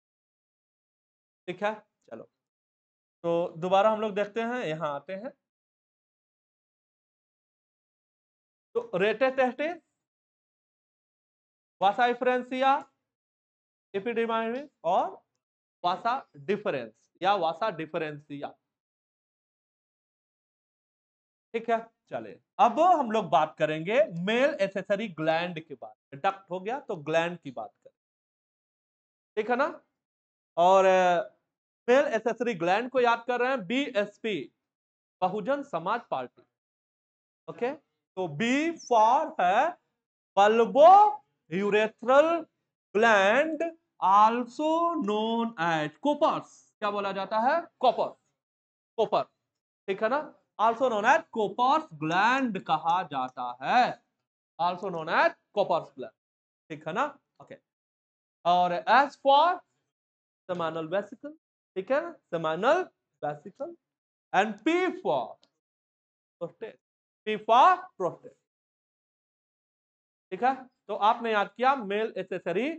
ठीक है, चलो तो दोबारा हम लोग देखते हैं, यहाँ आते हैं। तो रेटेटेस्टिस, वासा इफरेंसिया, एपिडिडाइमिस और वासा डिफरेंस या वासा डिफरेंसिया। ठीक है, चले अब हम लोग बात करेंगे मेल एसेसरी ग्लैंड की बात। डक्ट हो गया, तो ग्लैंड की बात करें। ठीक है ना? और मेल एसेसरी ग्लैंड को याद कर रहे हैं, बीएसपी, बहुजन समाज पार्टी। ओके, तो बी फॉर है bulbourethral gland, also known as Cowper's. क्या बोला जाता है? Copper, Cowper. ठीक है ना? Also known as Cowper's gland कहा जाता है, also known as Cowper's gland. ठीक है ना? ओके, और एज फॉर सेमानल वेसिकल। ठीक है, seminal vesicle. And P for prostate, P for prostate. ठीक है, तो आपने याद किया male accessory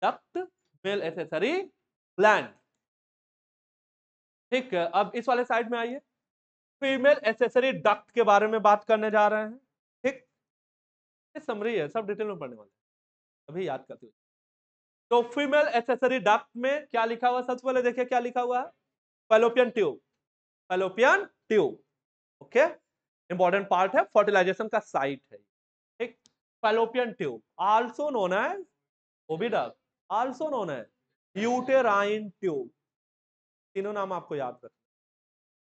duct, male accessory gland. ठीक है, अब इस वाले साइड में आइए, फीमेल एसेसरी डक्ट के बारे में बात करने जा रहे हैं। ठीक, ये समरी है, सब डिटेल में पढ़ने वाले हैं, अभी याद करते हुए। तो फीमेल एसेसरी डक्ट में क्या लिखा हुआ है? सबसे पहले देखिए क्या लिखा हुआ है, Fallopian tube, Fallopian tube. Okay, important part है, फर्टिलाइजेशन का साइट है। ठीक, Fallopian tube, also known as oviduct, also known as uterine tube. तीनों नाम आपको याद रखना।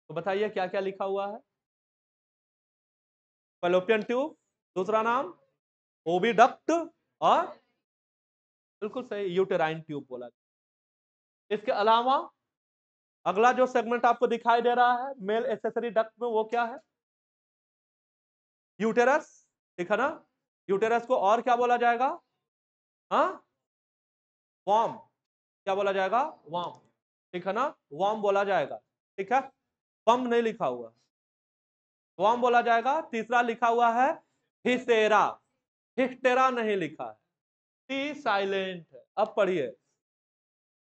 तो बताइए क्या क्या लिखा हुआ है? फैलोपियन ट्यूब, दूसरा नाम ओविडक्ट, और बिल्कुल सही यूटेराइन ट्यूब बोला। इसके अलावा अगला जो सेगमेंट आपको दिखाई दे रहा है मेल एक्सेसरी डक्ट में, वो क्या है? यूटेरस। ठीक है ना? यूटेरस को और क्या बोला जाएगा? हाँ, वॉर्म। क्या बोला जाएगा? वॉर्म। ठीक है ना? वॉर्म बोला जाएगा। ठीक है, पम्प नहीं लिखा हुआ, वॉर्म बोला जाएगा। तीसरा लिखा हुआ है हिस्टेरा, हिस्टेरा नहीं लिखा है, टी साइलेंट है। अब पढ़िए,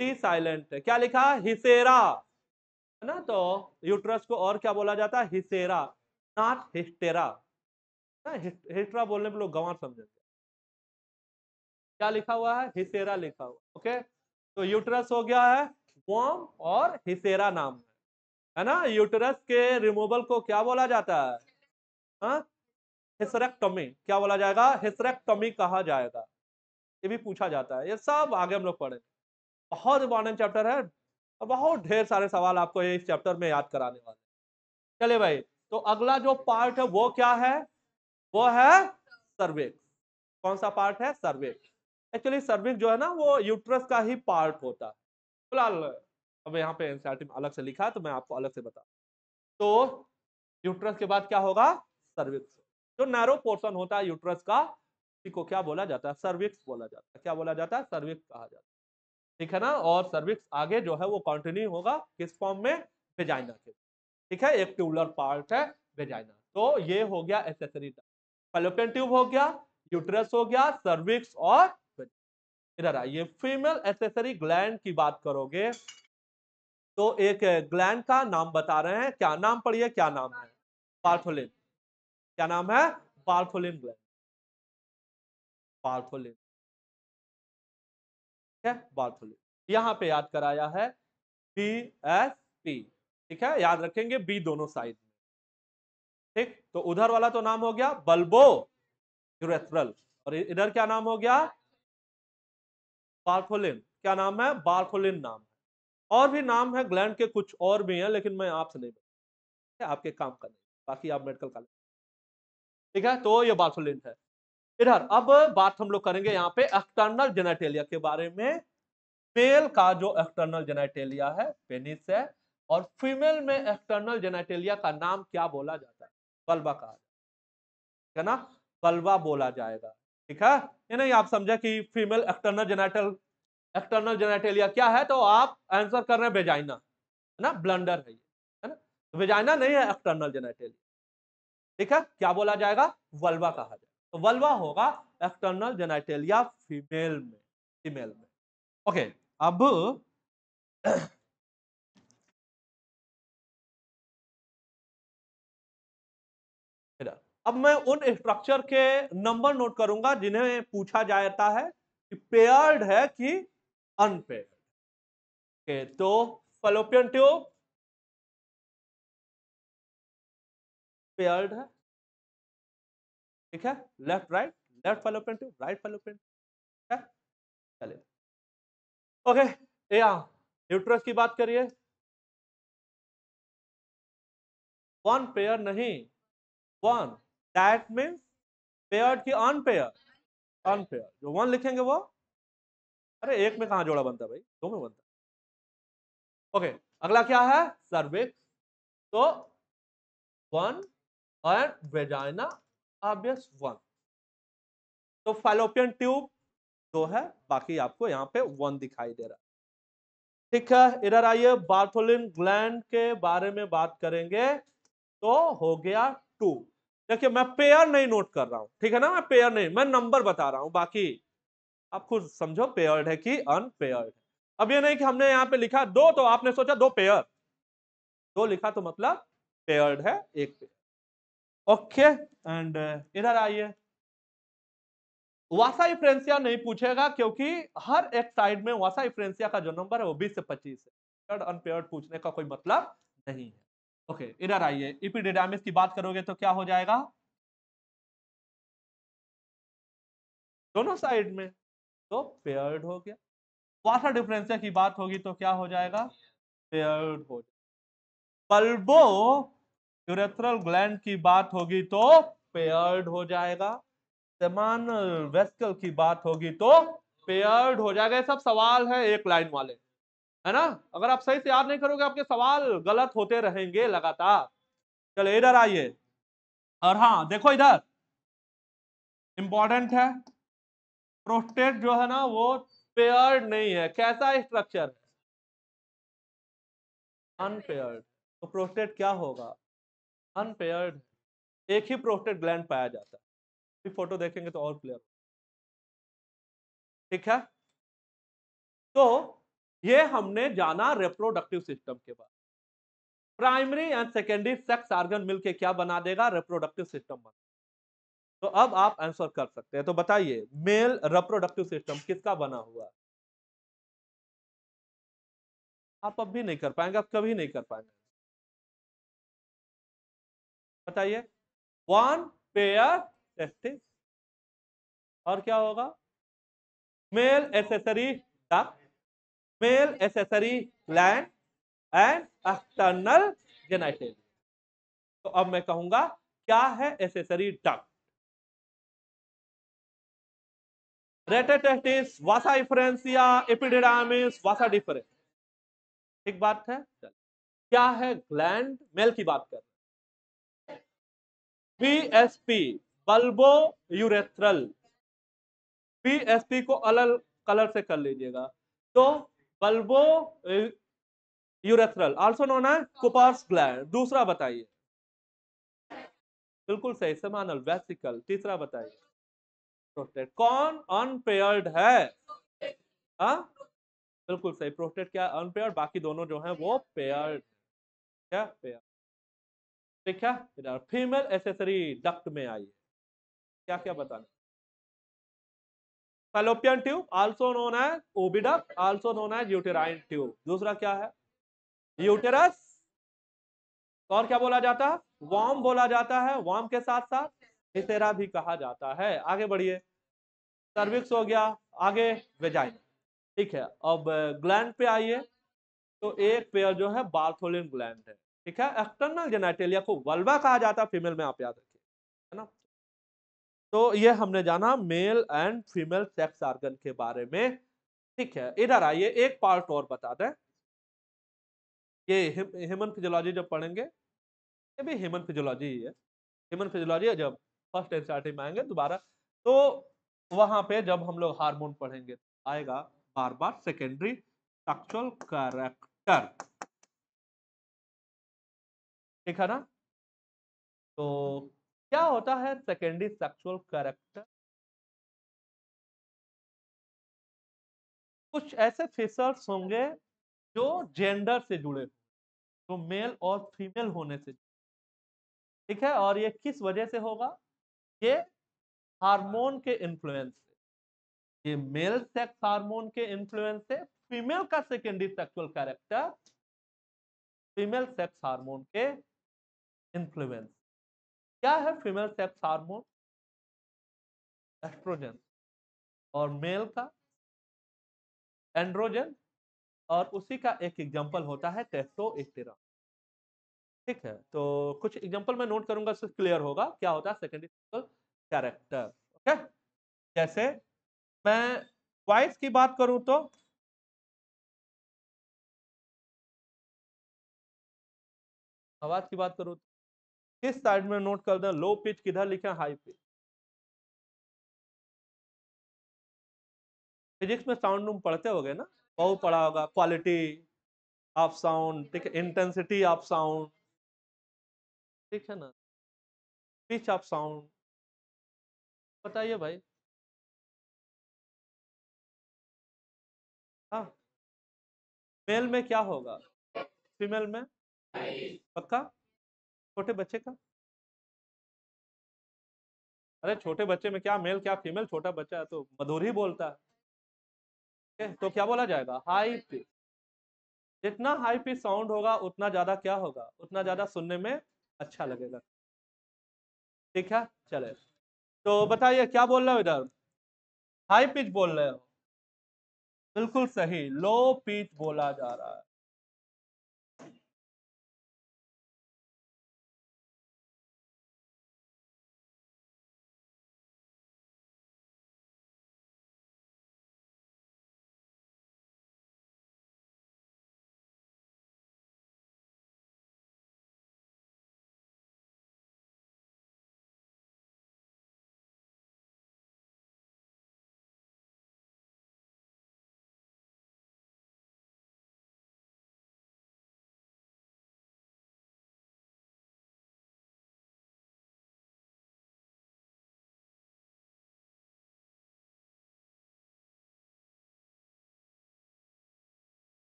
टी साइलेंट है। क्या लिखा? हिसेरा, है ना? तो यूट्रस को और क्या बोला जाता है? हिसेरा, नॉट हिस्टेरा। हिस्टेरा बोलने में लोग गंवार समझेंगे। क्या लिखा हुआ है? हिसेरा लिखा हुआ। ओके, तो यूट्रस हो गया है वॉर्म और हिसेरा नाम है ना? यूट्रस के रिमूवल को क्या बोला जाता है? हाँ, हिस्टेरेक्टोमी। क्या बोला जाएगा? हिस्टेरेक्टोमी कहा जाएगा। ये भी पूछा जाता है, ये सब आगे हम लोग पढ़ेंगे। बहुत इंपॉर्टेंट चैप्टर है और बहुत ढेर सारे सवाल आपको ये इस चैप्टर में याद कराने वाले। चलिए भाई, तो अगला जो पार्ट है वो क्या है? वो है सर्विक्स। कौन सा पार्ट है? सर्विक्स। एक्चुअली सर्विक्स जो है ना वो यूट्रस का ही पार्ट होता है। फिलहाल अब यहाँ पे एनसीईआरटी में अलग से लिखा है तो मैं आपको अलग से बता। तो यूट्रस के बाद क्या होगा? सर्विक्स। जो नैरो पोर्शन होता है यूट्रस का, उसी को क्या बोला जाता है? सर्विक्स बोला जाता है। क्या बोला जाता है? सर्विक्स कहा जाता है। ठीक है ना? और सर्विक्स आगे जो है वो कंटिन्यू होगा किस फॉर्म में? वेजाइना के। ठीक है, एक ट्यूबुलर पार्ट है वेजाइना। तो ये हो गया एक्सेसरी। फैलोपियन ट्यूब हो गया, यूट्रस हो गया, सर्विक्स और इधर आइए फीमेल एक्सेसरी ग्लैंड की बात करोगे तो एक ग्लैंड का नाम बता रहे हैं। क्या नाम? पढ़िए, क्या नाम है? बार्थोलिन। क्या नाम है? Bartholin gland. बार्थोलिन, ठीक है, बार्थोलिन। यहां पे याद कराया है BSP। ठीक है, याद रखेंगे बी दोनों साइड में। ठीक, तो उधर वाला तो नाम हो गया बल्बो यूरेथ्रल, और इधर क्या नाम हो गया? बार्थोलिन। क्या नाम है? बार्थोलिन नाम है। और भी नाम है ग्लैंड के, कुछ और भी हैं, लेकिन मैं आपसे नहीं बताऊंगा, आपके काम का नहीं। बाकी आप मेडिकल कॉलेज। ठीक है, तो ये बार्थोलिन है। इधर अब बात हम लोग करेंगे यहाँ पे एक्सटर्नल जेनेटेलिया के बारे में। मेल का जो एक्सटर्नल जेनेटेलिया है पेनिस है, और फीमेल में एक्सटर्नल जेनेटेलिया का नाम क्या बोला जाता है? वल्वा कहा जाता है ना? वल्वा बोला जाएगा। ठीक है, ये नहीं आप समझे कि फीमेल एक्सटर्नल जेनेटेलिया क्या है तो आप आंसर कर रहे हैं वेजाइना, है ना? ब्लंडर है ये, है ना? वेजाइना नहीं है एक्सटर्नल जेनेटेलिया। ठीक है, क्या बोला जाएगा? वल्वा कहा जाएगा। तो वल्वा होगा एक्सटर्नल जेनेटेलिया फीमेल में, फीमेल में। ओके, अब अब मैं उन स्ट्रक्चर के नंबर नोट करूंगा जिन्हें पूछा जाता है कि पेयर्ड है कि अनपेयर्ड। ओके, तो फैलोपियन ट्यूब पेयर्ड है। ठीक है, left right, left fallopian tube, right fallopian tube है। चलिए, ओके, या यूट्रस की बात करिए। वन पेयर नहीं, वन, दैट मीन्स पेयर्ड की अनपेयर? अनपेयर, जो वन लिखेंगे वो, अरे एक में कहा जोड़ा बनता है भाई, दो में बनता है। ओके, अगला क्या है? सर्विक्स। तो one and vagina, obvious one. तो फैलोपियन ट्यूब दो है, बाकी आपको यहाँ पे वन दिखाई दे रहा है। ठीक है, इधर आइए बार्थोलिन ग्लैंड के बारे में बात करेंगे तो हो गया टू। देखिए मैं पेयर नहीं नोट कर रहा हूं, ठीक है ना? मैं पेयर नहीं, मैं नंबर बता रहा हूं, बाकी आप खुद समझो पेयर्ड है कि अनपेयर्ड है। अब ये नहीं कि हमने यहाँ पे लिखा दो तो आपने सोचा दो पेयर, दो लिखा तो मतलब पेयर्ड है, एक पेयर। ओके, एंड इधर आइए, वासा इफ्रेंसिया नहीं पूछेगा क्योंकि हर एक साइड में वासा इफ्रेंसिया का जो नंबर है वो 20 से 25 है। पेयर्ड अनपेयर्ड पूछने का कोई मतलब नहीं है। ओके, इधर आइए, इपिडिडामिस की बात करोगे तो क्या हो जाएगा? दोनों साइड में, तो पेयर्ड हो गया। वासा डिफरेंशिया की बात होगी तो क्या हो जाएगा? पेयर्ड हो जाएगा। बल्बो यूरेथ्रल ग्लैंड की बात होगी तो पेयर्ड हो जाएगा। सेमानल वेस्कल की बात होगी तो पेयर्ड हो जाएगा। ये सब सवाल है एक लाइन वाले, है ना। अगर आप सही से याद नहीं करोगे आपके सवाल गलत होते रहेंगे लगातार। चलो इधर आइए, और हाँ देखो इधर इंपॉर्टेंट है, प्रोस्टेट जो है ना वो पेयर्ड नहीं है। कैसा स्ट्रक्चर है? अनपेयर्ड। तो प्रोस्टेट क्या होगा? अनपेयर्ड। एक ही प्रोस्टेट ग्लैंड पाया जाता है। फिर फोटो देखेंगे तो और क्लियर। ठीक है, तो ये हमने जाना रिप्रोडक्टिव सिस्टम के बारे में। Primary and secondary sex organ मिलके क्या बना देगा? रिप्रोडक्टिव सिस्टम बना। तो अब आप आंसर कर सकते हैं। तो बताइए मेल रिप्रोडक्टिव सिस्टम किसका बना हुआ है? आप अब भी नहीं कर पाएंगे, आप कभी नहीं कर पाएंगे। बताइए। वन पेयर टेस्टिस, और क्या होगा? Mail accessory duct, male accessory gland and external genital. तो अब मैं कहूंगा क्या है एसेसरी डक्ट? रेटेटेस्टिस, वासा इफरेंसिया, एपिडिडामिस, वासा डिफरेंस। ठीक बात है। क्या है ग्लैंड? मेल की बात कर, पीएसपी, बल्बो यूरेथ्रल। पीएसपी को अलग कलर से कर लीजिएगा। तो बल्बो यूरेथ्रल आल्सो नोन है कुपर्स ग्लैंड। दूसरा बताइए। बिल्कुल सही, सेमानल वेसिकल। तीसरा बताइए। प्रोस्टेट। कौन अनपेयर्ड है? हाँ बिल्कुल सही, प्रोस्टेट क्या अनपेयर्ड, बाकी दोनों जो है वो पेयर्ड। क्या पेयर? ठीक है, इधर फीमेल एसेसरी डक्ट में आइए। क्या क्या बताना? Fallopian tube also known as oviduct, also known as uterine tube. दूसरा क्या है? यूटेरस। और क्या बोला जाता है? वार्म बोला जाता है। वार्म के साथ साथ हितेरा भी कहा जाता है। आगे बढ़िए। सर्विक्स हो गया, आगे वेजाइना। ठीक है, अब ग्लैंड पे आइए। तो एक पेयर जो है बार्थोलिन ग्लैंड है। ठीक है, एक्सटर्नल जेनिटलिया को वल्वा कहा जाता है फीमेल में, आप याद रखिए, है ना। तो ये हमने जाना male and female sex organ के बारे में। ठीक है, इधर आइए एक पार्ट और बता दें। ये ह्यूमन फिजियोलॉजी जब पढ़ेंगे, ये भी ह्यूमन फिजियोलॉजी ही है। ह्यूमन फिजियोलॉजी जब फर्स्ट एनसीईआरटी में आएंगे दोबारा, तो वहां पे जब हम लोग हार्मोन पढ़ेंगे आएगा बार बार सेकेंडरी सेक्सुअल कैरेक्टर। ठीक है ना। तो क्या होता है सेकेंडरी सेक्सुअल कैरेक्टर? कुछ ऐसे फीचर्स होंगे जो जेंडर से जुड़े, जो मेल और फीमेल होने से। ठीक है, और ये किस वजह से होगा? ये हार्मोन के इन्फ्लुएंस से, ये मेल सेक्स हार्मोन के इन्फ्लुएंस से फीमेल का secondary sexual character female sex hormone के इन्फ्लुएंस। क्या है फीमेल सेक्स हार्मोन? एस्ट्रोजन। और मेल का एंड्रोजन। और उसी का एक एग्जांपल होता है टेस्टोस्टेरोन। ठीक है, तो कुछ एग्जांपल मैं नोट करूंगा, इससे क्लियर होगा क्या होता है सेकेंडरी सेक्सुअल कैरेक्टर। ओके, जैसे मैं वॉइस की बात करूं तो आवाज की बात करूं तो किस साइड में नोट कर दें? लो पिच किधर लिखे, हाई पिच? फिजिक्स में साउंड रूम पढ़ते होगे ना, बहुत पढ़ा होगा। क्वालिटी ऑफ साउंड, ठीक है, इंटेंसिटी ऑफ साउंड, ठीक है ना, पिच ऑफ साउंड। बताइए भाई। हाँ, मेल में क्या होगा, फीमेल में? पक्का? छोटे बच्चे का? अरे छोटे बच्चे में क्या मेल क्या फीमेल, छोटा बच्चा है तो मधुर ही बोलता है। तो क्या बोला जाएगा? High pitch. जितना हाई पिच साउंड होगा उतना ज्यादा क्या होगा, उतना ज्यादा सुनने में अच्छा लगेगा। ठीक है, चले। तो बताइए क्या बोल रहे हो इधर? हाई पिच बोल रहे हो? बिल्कुल सही, लो पिच बोला जा रहा है।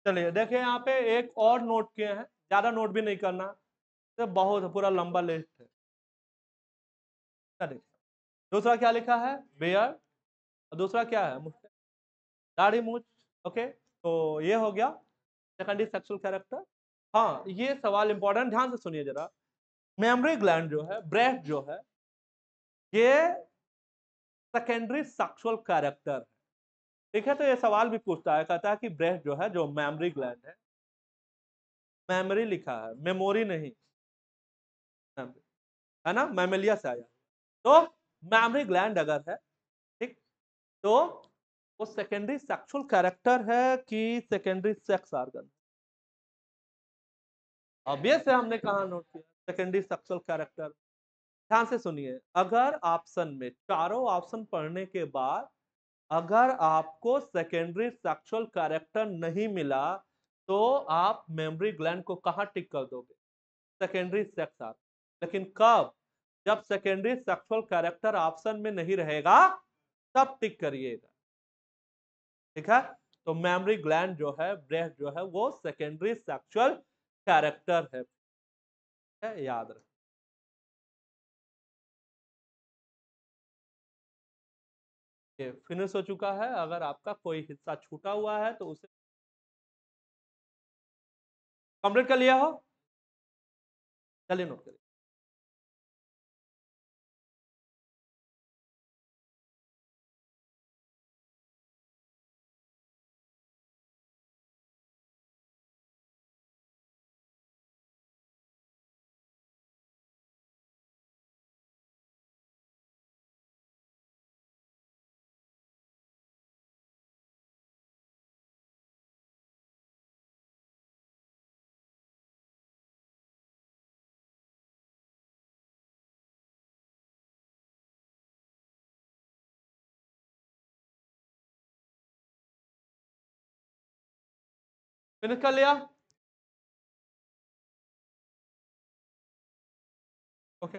चलिए देखिए यहाँ पे एक और नोट किए हैं, ज्यादा नोट भी नहीं करना, तो बहुत पूरा लंबा लिस्ट है। चलिए दूसरा क्या लिखा है, बेयर, और दूसरा क्या है, दाढ़ी मूछ। ओके, तो ये हो गया सेकेंडरी सेक्सुअल कैरेक्टर। हाँ ये सवाल इंपॉर्टेंट, ध्यान से सुनिए जरा। मेमोरी ग्लैंड जो है, ब्रेस्ट जो है, ये सेकेंडरी सेक्सुअल कैरेक्टर है। ठीक है, तो ये सवाल भी पूछता है, कहता है कि ब्रेस्ट जो है, जो मेमोरी ग्लैंड है, मेमोरी लिखा है, मेमोरी नहीं, memory, है ना, मैमेलिया से आया। तो मेमोरी ग्लैंड अगर है, ठीक, तो वो सेकेंडरी सेक्सुअल कैरेक्टर है कि सेकेंडरी सेक्स ऑर्गन। ऑब्वियस है, हमने कहा नोट किया सेकेंडरी सेक्सुअल कैरेक्टर। ध्यान से सुनिए, अगर ऑप्शन में चारों ऑप्शन पढ़ने के बाद अगर आपको सेकेंडरी सेक्सुअल कैरेक्टर नहीं मिला, तो आप मेमोरी ग्लैंड को कहां टिक कर दोगे, सेकेंडरी सेक्स ऑर्गन। लेकिन कब, जब सेकेंडरी सेक्सुअल कैरेक्टर ऑप्शन में नहीं रहेगा तब टिक करिएगा। ठीक है, तो मेमोरी ग्लैंड जो है, ब्रेस्ट जो है, वो सेकेंडरी सेक्सुअल कैरेक्टर है, याद रखें। फिनिश हो चुका है, अगर आपका कोई हिस्सा छूटा हुआ है तो उसे कंप्लीट कर लिया हो, चलिए नोट करिए। फिनिश कर लिया, ओके।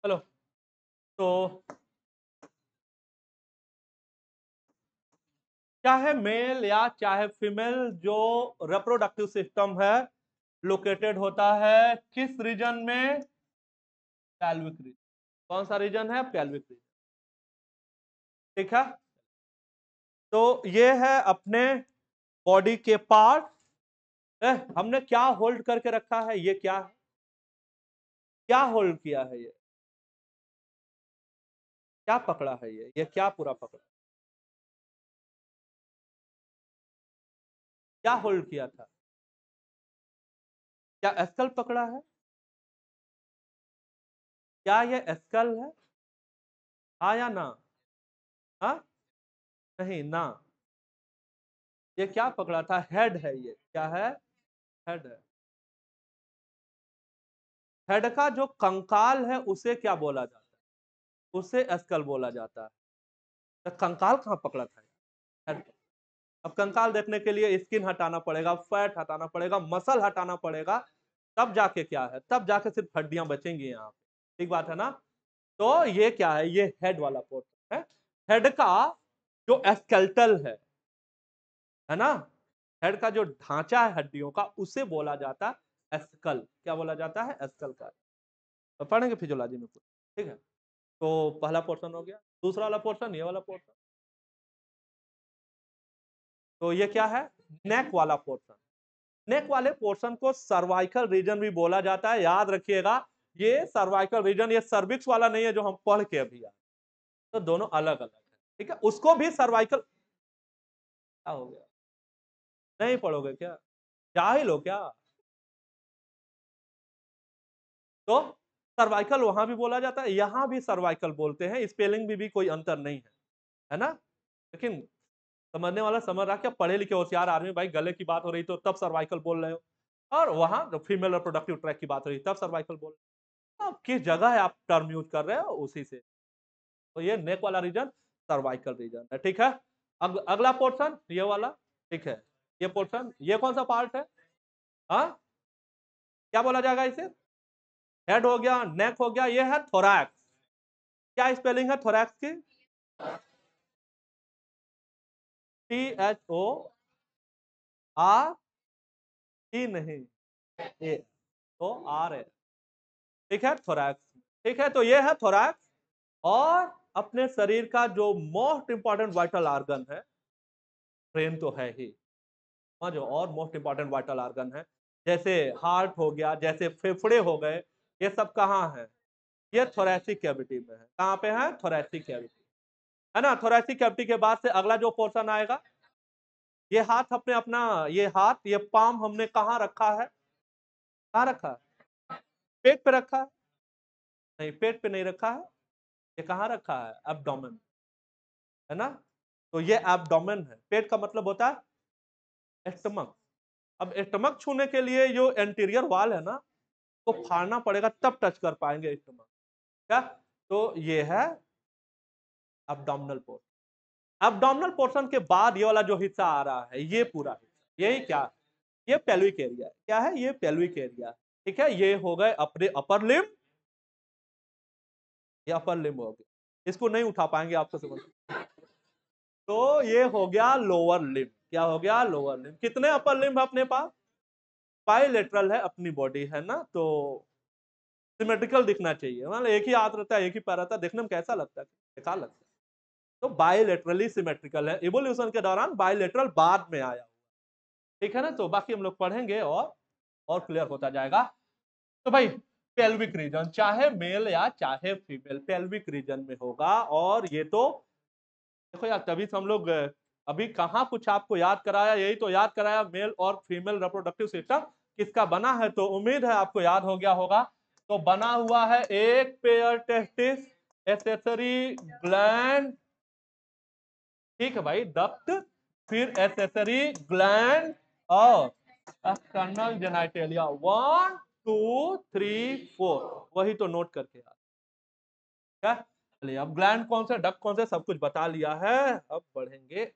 हेलो, तो चाहे मेल या चाहे फीमेल, जो रिप्रोडक्टिव सिस्टम है लोकेटेड होता है किस रीजन में, पैल्विक रीजन। कौन सा रीजन है, पैल्विक रीजन। ठीक है, तो ये है अपने बॉडी के पार्ट। हमने क्या होल्ड करके रखा है, ये क्या है, क्या होल्ड किया है, ये क्या पकड़ा है, ये क्या पूरा पकड़ा, क्या होल्ड किया था, क्या एस्कल पकड़ा है, क्या ये एस्कल है, हाँ या ना, हाँ, नहीं ना, ये क्या पकड़ा था, हेड है, ये क्या है, हेड है। हेड का जो कंकाल है उसे क्या बोला जाता है, उसे एस्कल बोला जाता है। तो कंकाल कहाँ पकड़ा था, हेड। अब कंकाल देखने के लिए स्किन हटाना पड़ेगा, फैट हटाना पड़ेगा, मसल हटाना पड़ेगा, तब जाके क्या है, तब जाके सिर्फ हड्डियां बचेंगी यहाँ पे। ठीक बात है ना। तो ये क्या है, ये हेड वाला पोर्शन है। हेड का जो स्केलेटल है ना, हेड का जो ढांचा है हड्डियों का, उसे बोला जाता है स्कल। क्या बोला जाता है, स्कल का। तो पढ़ेंगे फिजियोलॉजी में पूरा। ठीक है, तो पहला पोर्शन हो गया। दूसरा वाला पोर्शन, ये वाला पोर्शन, तो ये क्या है, नेक वाला पोर्शन। नेक वाले पोर्शन को सर्वाइकल रीजन भी बोला जाता है, याद रखिएगा। ये सर्वाइकल रीजन, ये सर्विक्स वाला नहीं है जो हम पढ़ के अभी आए, तो दोनों अलग अलग है। ठीक है, उसको भी सर्वाइकल, क्या हो गया, नहीं पढ़ोगे क्या, जाहिल हो क्या। तो सर्वाइकल वहां भी बोला जाता है, यहां भी सर्वाइकल बोलते हैं, स्पेलिंग भी कोई अंतर नहीं है ना। लेकिन समझने वाला समझ रहा, क्या पढ़े लिखे होशियार आदमी, भाई गले की बात हो रही तो तब सर्वाइकल बोल रहे हो, और वहां फीमेल रिप्रोडक्टिव ट्रैक की बात हो रही तब सर्वाइकल बोल रहे हो। अब किस जगह है आप टर्म यूज कर रहे हो उसी से। तो ये नेक वाला रीजन सर्वाइकल रीजन है। ठीक है, अगला पोर्शन ये वाला। ठीक है, ये पोर्शन, ये कौन सा पार्ट है, हाँ, क्या बोला जाएगा इसे? हेड हो गया, नेक हो गया, ये है थोरैक्स। क्या स्पेलिंग है थोरैक्स की? THOR, ही नहीं, ए, तो आर है। ठीक है, थोरैक्स। ठीक है, तो ये है थोरैक्स। और अपने शरीर का जो मोस्ट इंपॉर्टेंट वाइटल ऑर्गन है, ब्रेन तो है ही, हाँ, जो और मोस्ट इंपॉर्टेंट वाइटल ऑर्गन है, जैसे हार्ट हो गया, जैसे फेफड़े हो गए, ये सब कहाँ है? ये थोरैसिक कैविटी में है। कहाँ पे है? थोरैसिक कैविटी, है ना। थोरैसिक कैविटी के बाद से अगला जो पोर्शन आएगा, ये हाथ अपने अपना, ये हाथ, ये पाम हमने कहाँ रखा है? कहाँ रखा है? पेट पे रखा है? नहीं, पेट पे नहीं रखा है। ये कहाँ रखा है? एब्डोमेन, है ना। तो ये एब्डोमेन है। पेट का मतलब होता है स्टमक। अब स्टमक छूने के लिए जो एंटीरियर वॉल है ना, तो फाड़ना पड़ेगा तब टच कर पाएंगे स्टमक। क्या? तो ये है एब्डोमिनल पोर्शन। एब्डोमिनल पोर्शन के बाद ये वाला जो हिस्सा आ रहा है, ये पूरा हिस्सा, यही क्या? ये पेल्विक एरिया है। क्या है? ये पेल्विक एरिया। ठीक है, ये हो गए अपने अपर लिम्ब, ये अपर लिम्ब हो गया, इसको नहीं उठा पाएंगे आपको समझ। तो ये हो गया लोअर लिम्ब। क्या हो गया? Lower limb. कितने अपर लिम्ब अपने पास? बाइलेटरल है अपनी बॉडी, है ना। तो सिमेट्रिकल दिखना चाहिए, मतलब एक ही हाथ रहता है, एक ही पैर रहता है, देखने में कैसा लगता है? बेकार लगता है। तो बाइलेटरली सिमेट्रिकल है। इवोल्यूशन के दौरान बाइलेटरल बाद में आया। ठीक है ना। तो बाकी हम लोग पढ़ेंगे और क्लियर होता जाएगा। तो भाई, पेल्विक रीजन, चाहे मेल या चाहे फीमेल, पेल्विक रीजन में होगा। और ये तो देखो यार, तभी से हम लोग अभी कहाँ कुछ आपको याद कराया, यही तो याद कराया, मेल और फीमेल रिप्रोडक्टिव सिस्टम किसका बना है। तो उम्मीद है आपको याद हो गया होगा। तो बना हुआ है एक पेयर टेस्टिस, एसेसरी ग्लैंड, ठीक है भाई, डक्ट, फिर एसेसरी ग्लैंड, और एक्सटर्नल जेनाइटेलिया। 1 2 3 4, वही तो नोट करके यार। क्या? चलिए, अब ग्लैंड कौन से, डक्ट कौन से, सब कुछ बता लिया है। अब बढ़ेंगे।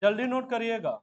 जल्दी नोट करिएगा।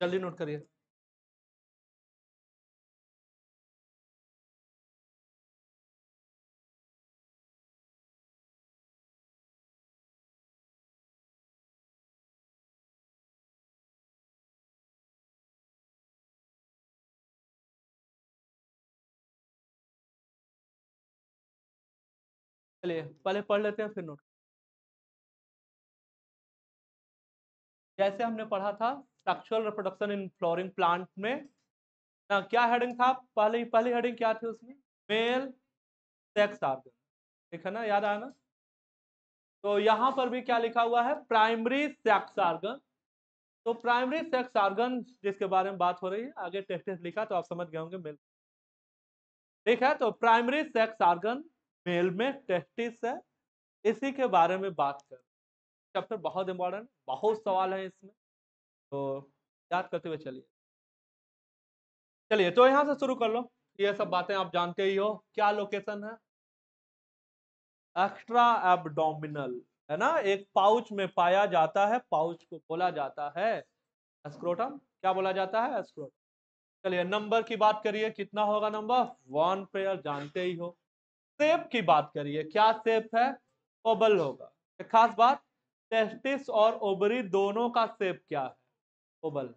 जल्दी नोट करिए। चलिए पहले पढ़ लेते हैं फिर नोट। जैसे हमने पढ़ा था sexual reproduction in flowering plant में ना, क्या हेडिंग था पहली हेडिंग क्या थी उसमें? Male sex organ. ठीक है ना, याद आया ना? तो यहां पर भी क्या लिखा हुआ है? Primary sex organ. तो प्राइमरी सेक्स ऑर्गन जिसके बारे में बात हो रही है, आगे टेस्टिस लिखा तो आप समझ गए होंगे मेल। ठीक है, तो प्राइमरी सेक्स ऑर्गन मेल में टेस्टिस है, इसी के बारे में बात कर। चैप्टर बहुत इंपॉर्टेंट, बहुत सवाल है इसमें, तो याद करते हुए चलिए। चलिए तो यहां से शुरू कर लो, ये सब बातें आप जानते ही हो। क्या लोकेशन है? एक्स्ट्रा एब्डोमिनल, है ना, एक पाउच में पाया जाता है, पाउच को बोला जाता है स्क्रोटम। क्या बोला जाता है? स्क्रोटम। चलिए नंबर की बात करिए, कितना होगा नंबर? 1 पेयर, जानते ही हो। शेप की बात करिए, क्या शेप है? ओबल होगा। एक खास बात, टेस्टिस और ओवरी दोनों का शेप क्या है? ओबल।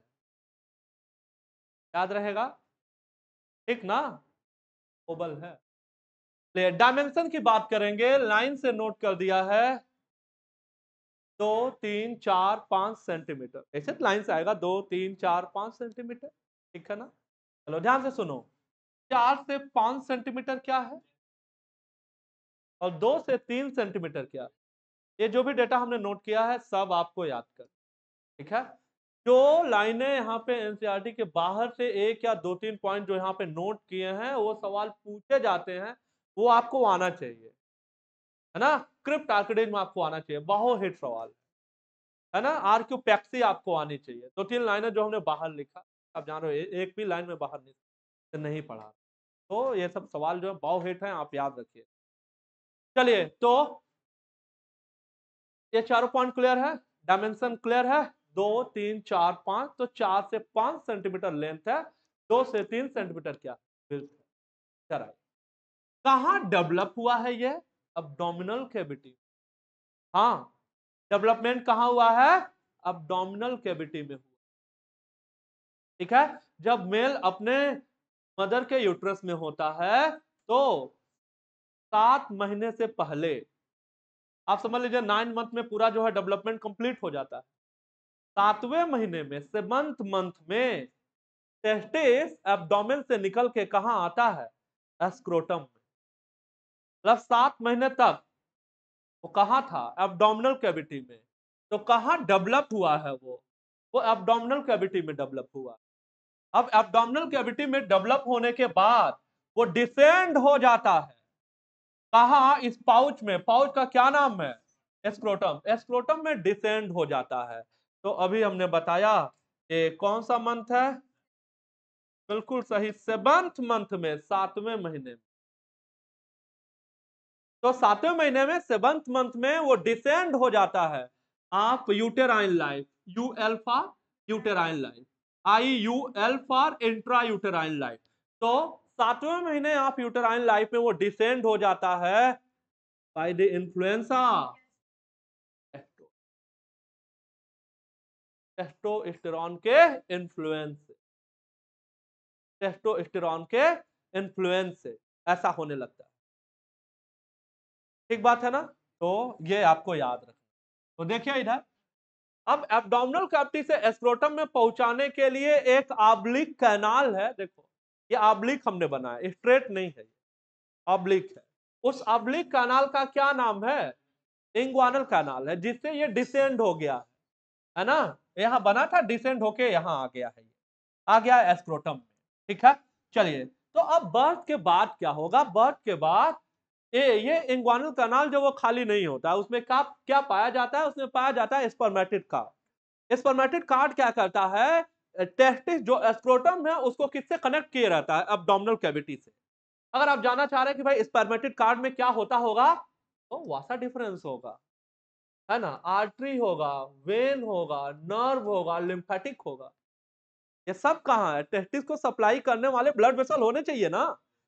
याद रहेगा, ठीक ना? ओबल है। डायमेंशन की बात करेंगे, लाइन से नोट कर दिया है 2 3 4 5 सेंटीमीटर, ऐसे लाइन से आएगा 2 3 4 5 सेंटीमीटर। ठीक है ना? चलो ध्यान से सुनो, 4 से 5 सेंटीमीटर क्या है और 2 से 3 सेंटीमीटर क्या है? ये जो भी डेटा हमने नोट किया है सब आपको याद कर। ठीक है, जो लाइनें यहाँ पे एनसीईआरटी के बाहर से एक या 2 3 पॉइंट जो यहाँ पे नोट किए हैं, वो सवाल पूछे जाते हैं, वो आपको आना चाहिए, है ना? क्रिप्ट आर्किडेज में आपको आना चाहिए, बहुत हिट सवाल है ना? आरक्यू पैक्सी आपको आनी चाहिए। 2 3 लाइनें जो हमने बाहर लिखा, आप जान रहे हो, एक भी लाइन में बाहर नहीं पढ़ा, तो ये सब सवाल जो है बहुत हिट है, आप याद रखिए। चलिए तो ये चारों पॉइंट क्लियर है, डायमेंशन क्लियर है, 2 3 4 5, तो 4 से 5 सेंटीमीटर लेंथ है, 2 से 3 सेंटीमीटर क्या बिल्कुल। कहां डेवलप हुआ है ये? Abdominal cavity. हाँ, डेवलपमेंट कहां हुआ है? अब्डोमिनल कैविटी में हुआ। ठीक है, जब मेल अपने मदर के यूट्रस में होता है तो 7 महीने से पहले, आप समझ लीजिए 9 मंथ में पूरा जो है डेवलपमेंट कंप्लीट हो जाता है। 7वें महीने में, 7th मंथ में, टेस्टिस एब्डोमेन से निकल के कहा आता है? स्क्रोटम में। मतलब 7 महीने तक वो कहा था? एब्डोमिनल कैविटी में। तो कहा डेवलप हुआ है वो एब्डोमिनल कैविटी में डेवलप हुआ। अब एब्डोमिनल कैविटी में डेवलप होने के बाद वो डिसेंड हो जाता है कहा? इस पाउच में। पाउच का क्या नाम है? एस्क्रोटम। एस्क्रोटम में डिसेंड हो जाता है। तो अभी हमने बताया कि कौन सा मंथ है? बिल्कुल सही, 7th मंथ में, 7वें महीने में। तो 7वें महीने में, 7th मंथ में वो डिसेंड हो जाता है आप uterine life, U L for uterine life, I U L for intra uterine life. तो 7वें महीने आप यूटेराइन लाइफ में वो डिसेंड हो जाता है बाय द इन्फ्लुएंसा टेस्टोस्टेरोन के इन्फ्लुएंस से, टेस्टोस्टेरोन के इन्फ्लुएंस से ऐसा होने लगता है। ठीक बात है ना? तो ये आपको याद रखना। तो देखिए इधर, अब एब्डोमिनल कैविटी से एस्क्रोटम में पहुंचाने के लिए एक ऑब्लिक कैनाल है। देखो ये ऑब्लिक हमने बनाया, स्ट्रेट नहीं है, ऑब्लिक है। उस ऑब्लिक कैनाल का क्या नाम है? इंग्वानल कैनाल है, जिससे ये डिसेंड हो गया है ना? यहाँ बना था, डिसेंड होके यहाँ आ गया है, आ गया एस्क्रोटम में। ठीक है, चलिए तो अब बर्थ के बाद क्या होगा? बर्थ के बाद ये इंग्वानल कैनाल जो वो खाली नहीं होता, उसमें क्या क्या पाया जाता है? उसमें पाया जाता है स्पर्मेटिड कार्ड। स्पर्मेटिड कार्ड क्या करता है? टेस्टिस जो स्क्रोटम है उसको किससे कनेक्ट किए रहता है? अब्डोमिनल कैविटी से। अगर आप जानना चाह रहे हैं कि भाई स्पर्मेटिड कार्ड में क्या होता होगा, तो वासा डिफरेंस होगा, है ना, आर्टरी होगा, वेन होगा, नर्व होगा, लिम्फेटिक होगा। ये सब कहाँ है? टेस्टिस को सप्लाई करने वाले ब्लड वेसल होने चाहिए ना,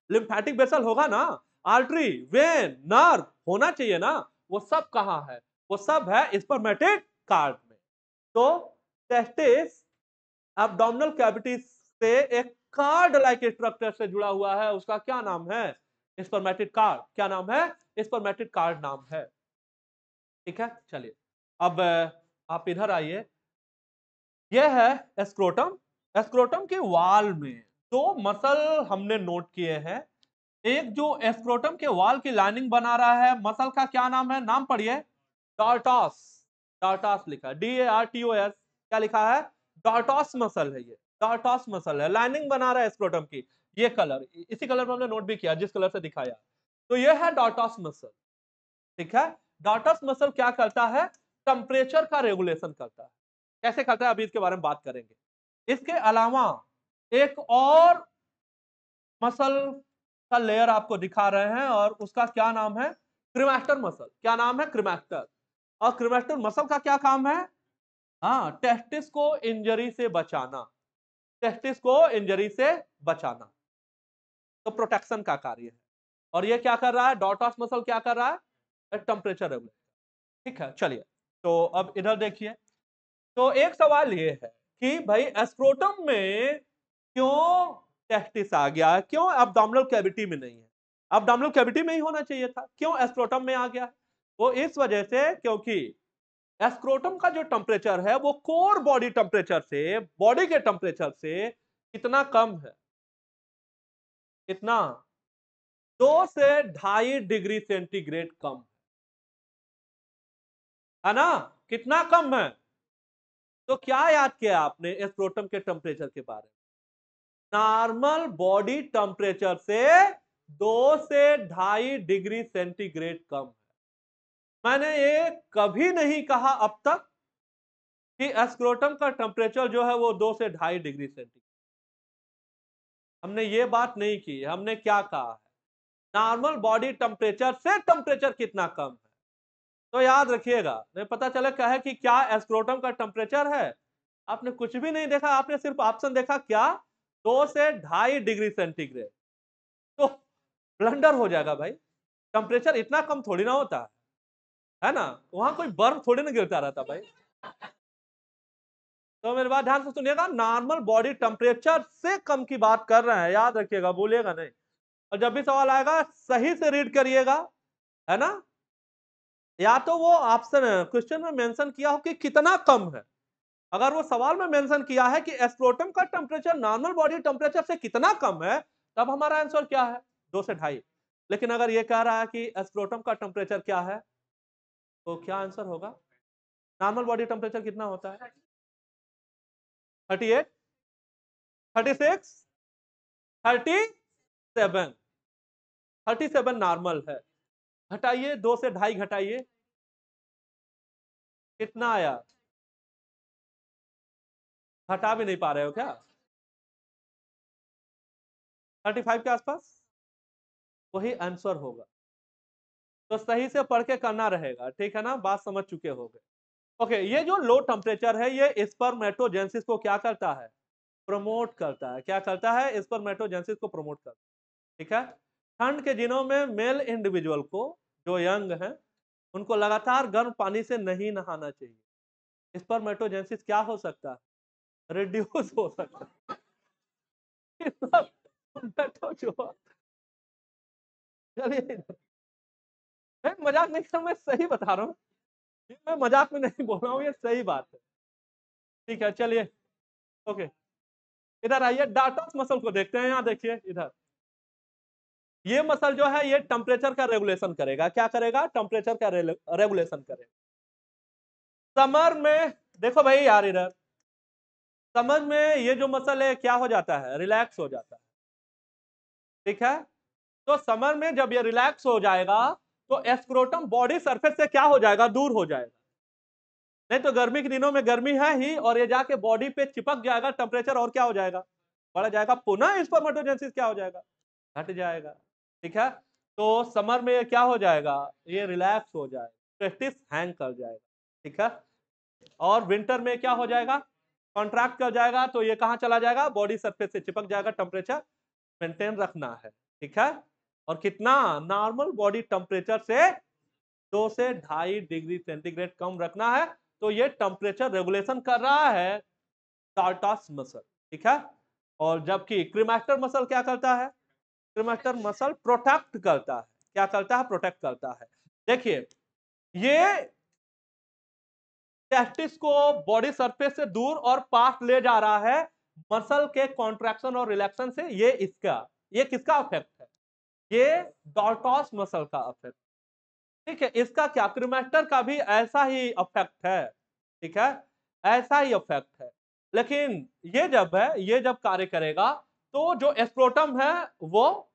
लिम्फेटिक वेसल होगा ना, आर्टरी, वेन, नर्व होना चाहिए ना, वो सब कहाँ है? वो सब है स्पर्मेटिक कार्ड में। तो टेस्टिस एब्डोमिनल कैविटी से एक कार्ड लाइक स्ट्रक्चर से जुड़ा हुआ है, उसका क्या नाम है? Spermatic cord. क्या नाम है? स्पर्मेटिक कार्ड नाम है। ठीक है, चलिए अब आप इधर आइए। यह है स्क्रोटम। स्क्रोटम के वाल में दो मसल हमने नोट किए हैं। एक जो स्क्रोटम के वाल की लाइनिंग बना रहा है, मसल का क्या नाम है? नाम पढ़िए, डार्टस। डार्टस लिखा है, DARTOS। क्या लिखा है? डार्टस मसल है ये, डार्टस मसल है, लाइनिंग बना रहा है स्क्रोटम की। ये कलर, इसी कलर में हमने नोट भी किया जिस कलर से दिखाया। तो ये है डार्टस मसल। ठीक है, डार्टस मसल क्या करता है? टेम्परेचर का रेगुलेशन करता है। कैसे करता है अभी इसके बारे में बात करेंगे। इसके अलावा एक और मसल का लेयर आपको दिखा रहे हैं और उसका क्या नाम है? क्रीमास्टर मसल। क्या नाम है? क्रीमास्टर। और क्रीमास्टर मसल का क्या काम है? हाँ, टेस्टिस को इंजरी से बचाना, टेस्टिस को इंजरी से बचाना, तो प्रोटेक्शन का कार्य है। और ये क्या कर रहा है? डॉर्टस मसल क्या कर रहा है? Temperature regulate. ठीक है, चलिए तो अब इधर देखिए। तो एक सवाल ये है कि भाई स्क्रोटम में क्यों टेस्टिस आ गया? क्यों एब्डोमिनल कैविटी में नहीं है? एब्डोमिनल कैविटी में ही होना चाहिए था, क्यों स्क्रोटम में आ गया? वो इस वजह से क्योंकि स्क्रोटम का जो टेम्परेचर है वो कोर बॉडी टेम्परेचर से, बॉडी के टेम्परेचर से कितना कम है? कितना? 2 से 2.5 डिग्री सेंटीग्रेड कम है ना? कितना कम है? तो क्या याद किया आपने स्क्रोटम के टेम्परेचर के बारे में? नॉर्मल बॉडी टेम्परेचर से 2 से 2.5 डिग्री सेंटीग्रेड कम है। मैंने ये कभी नहीं कहा अब तक कि स्क्रोटम का टेम्परेचर जो है वो 2 से 2.5 डिग्री सेंटीग्रेड। हमने ये बात नहीं की। हमने क्या कहा है? नॉर्मल बॉडी टेम्परेचर से टेम्परेचर कितना कम है। तो याद रखिएगा, नहीं पता चला क्या है कि क्या स्क्रोटम का टेम्परेचर है। आपने कुछ भी नहीं देखा, आपने सिर्फ ऑप्शन देखा क्या? 2 से 2.5 डिग्री सेंटीग्रेड। तो ब्लंडर हो जाएगा भाई। टेम्परेचर इतना कम थोड़ी ना होता है ना? वहां कोई बर्फ थोड़ी ना गिरता रहता भाई। तो मेरी बात ध्यान से सुनिएगा, नॉर्मल बॉडी टेम्परेचर से कम की बात कर रहे हैं, याद रखिएगा, भूलिएगा नहीं। और जब भी सवाल आएगा सही से रीड करिएगा, है ना? या तो वो ऑप्शन क्वेश्चन में मेंशन किया हो कि कितना कम है। अगर वो सवाल में मेंशन किया है कि स्क्रोटम का टेम्परेचर नॉर्मल बॉडी टेम्परेचर से कितना कम है, तब हमारा आंसर क्या है? 2 से 2.5। लेकिन अगर ये कह रहा है कि स्क्रोटम का टेम्परेचर क्या है, तो क्या आंसर होगा? नॉर्मल बॉडी टेम्परेचर कितना होता है? 38, 36, 37। 37 नॉर्मल है। घटाइए, 2 से 2.5 घटाइए, कितना आया? घटा भी नहीं पा रहे हो क्या? 35 के आसपास वही आंसर होगा। तो सही से पढ़ के करना रहेगा, ठीक है ना? बात समझ चुके होगे। ओके, ये जो लो टेम्परेचर है ये स्पर्मेटोजेनेसिस को क्या करता है? प्रमोट करता है। क्या करता है? स्पर्मेटोजेनेसिस को प्रमोट करता है। ठीक है। ठंड के दिनों में मेल इंडिविजुअल को, जो यंग है, उनको लगातार गर्म पानी से नहीं नहाना चाहिए। स्पर्मेटोजेनेसिस क्या हो सकता है? रिड्यूस हो सकता है। स्पर्मेटोजोआ। चलिए, मैं मजाक नहीं कर, मैं सही बता रहा हूँ। मैं मजाक में नहीं बोल रहा हूँ, ये सही बात है। ठीक है, चलिए। ओके, इधर आइए, डार्टस मसल को देखते हैं। यहाँ देखिए इधर, ये मसल जो है ये टेम्परेचर का रेगुलेशन करेगा। क्या करेगा? टेम्परेचर का रेगुलेशन करेगा। समर में देखो भाई यार, इधर समर में ये जो मसल है क्या हो जाता है? रिलैक्स हो जाता है। ठीक है। तो समर में जब ये रिलैक्स हो जाएगा तो एस्क्रोटम बॉडी सरफेस से क्या हो जाएगा? दूर हो जाएगा। नहीं तो गर्मी के दिनों में गर्मी है ही, और ये जाके बॉडी पे चिपक जाएगा, टेम्परेचर और क्या हो जाएगा? बढ़ जाएगा। पुनः स्पर्मेटोजेनेसिस क्या हो जाएगा? घट जाएगा। ठीक है। तो समर में ये क्या हो जाएगा? ये रिलैक्स हो जाएगा, टेस्टिस हैंग कर जाएगा। ठीक है। और विंटर में क्या हो जाएगा? कॉन्ट्रैक्ट कर जाएगा तो ये कहां चला जाएगा, बॉडी सरफेस से चिपक जाएगा। टेम्परेचर मेंटेन रखना है, ठीक है। और कितना, नॉर्मल बॉडी टेम्परेचर से 2 से 2.5 डिग्री सेंटीग्रेड कम रखना है। तो ये टेम्परेचर रेगुलेशन कर रहा है टार्टस मसल, ठीक है। और जबकि क्रीमेस्टर मसल क्या करता है, क्रीमेस्टर मसल प्रोटेक्ट करता है। क्या करता है, प्रोटेक्ट करता है। देखिए ये टेस्टिस को बॉडी सरफेस से दूर और पास ले जा रहा है मसल के कॉन्ट्रैक्शन और रिलैक्शन से। ये किसका इफेक्ट है, ये डॉर्टस मसल का इफेक्ट, ठीक है। इसका क्या, क्रीमेस्टर का भी ऐसा ही इफेक्ट है, ठीक है, ऐसा ही इफेक्ट है। लेकिन ये जब कार्य करेगा तो जो स्क्रोटम है वो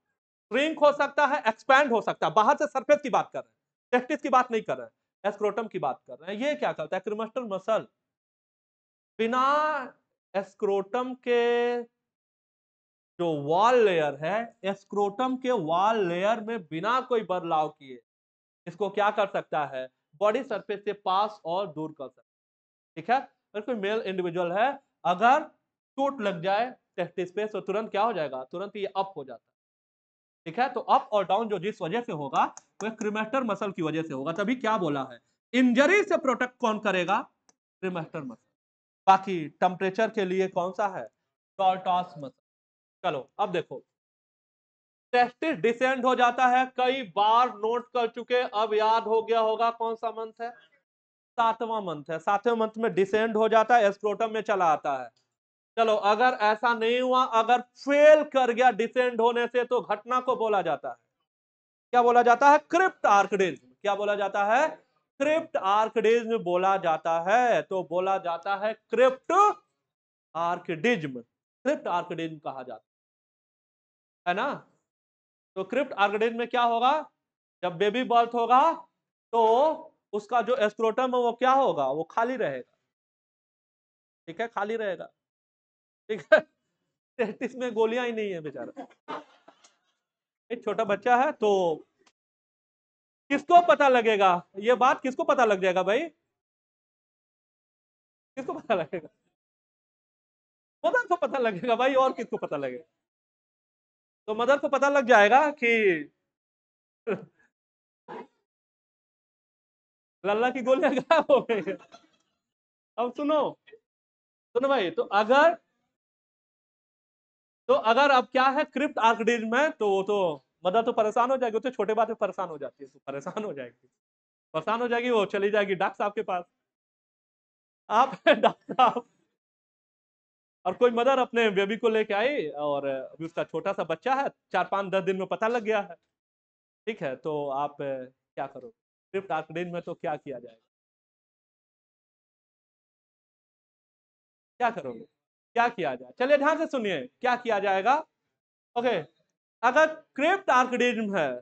श्रिंक हो सकता है, एक्सपैंड हो सकता है। बाहर से सरफेस की बात कर रहे हैं, टेस्टिस की बात नहीं कर रहे हैं, स्क्रोटम की बात कर रहे हैं। ये क्या करता है, क्रीमेस्टर मसल बिना स्क्रोटम के जो वॉल लेयर है, स्क्रोटम के वॉल लेयर में बिना कोई बदलाव किए इसको क्या कर सकता है, बॉडी सरफेस से पास और दूर कर सकता है, ठीक है। अगर कोई मेल इंडिविजुअल है, अगर चोट लग जाए टेस्टिस पे तो तुरंत क्या हो जाएगा, तुरंत ये अप हो जाता है, ठीक है। तो अप और डाउन जो जिस वजह से होगा वो क्रीमेस्टर मसल की वजह से होगा। तभी क्या बोला है, इंजरी से प्रोटेक्ट कौन करेगा, क्रीमेस्टर मसल। बाकी टेम्परेचर के लिए कौन सा है, टॉर्टस मसल। चलो अब देखो, टेस्टिस डिसेंड हो जाता है, कई बार नोट कर चुके, अब याद हो गया होगा कौन सा मंथ है, 7वां मंथ है। 7वें मंथ में डिसेंड हो जाता है, स्क्रोटम में चला आता है। चलो अगर ऐसा नहीं हुआ, अगर फेल कर गया डिसेंड होने से, तो घटना को बोला जाता है, क्या बोला जाता है, क्रिप्ट आर्कडिज्म। क्या बोला जाता है, क्रिप्ट आर्कडिज्म बोला जाता है। तो बोला जाता है क्रिप्ट आर्कडिज्म, क्रिप्ट आर्कडिज्म कहा जाता है ना। तो क्रिप्ट आर्कडिज्म में क्या होगा, जब बेबी बर्थ होगा तो उसका जो स्क्रोटम है वो क्या होगा, वो खाली रहेगा, ठीक है, खाली रहेगा, ठीक है। टेस्टिस में गोलियां ही नहीं है बेचारा, एक छोटा बच्चा है। तो किसको पता लगेगा, ये बात किसको पता लग जाएगा भाई, किसको पता लगेगा, मदर को पता लगेगा भाई, और किसको पता लगेगा। तो मदर को पता लग जाएगा कि लल्ला की गोलियां गायब हो गई है। अब सुनो, सुनो भाई, तो अगर अब क्या है, क्रिप्ट आर्कडिज्म में तो मदर तो परेशान हो जाएगी, तो छोटे बात में परेशान हो जाती है, तो परेशान हो जाएगी, परेशान हो जाएगी, वो चली जाएगी डॉक्टर साहब के पास। आप डॉक्टर साहब, और कोई मदर अपने बेबी को लेके आई और अभी उसका छोटा सा बच्चा है, 4-5-10 दिन में पता लग गया है, ठीक है। तो आप क्या करोगे, क्रिप्ट आर्कडिज्म में तो क्या किया जाएगा, क्या करोगे, क्या किया जाए, चलिए ध्यान से सुनिए क्या किया जाएगा। ओके, अगर क्रिप्ट आर्कडिज्म है,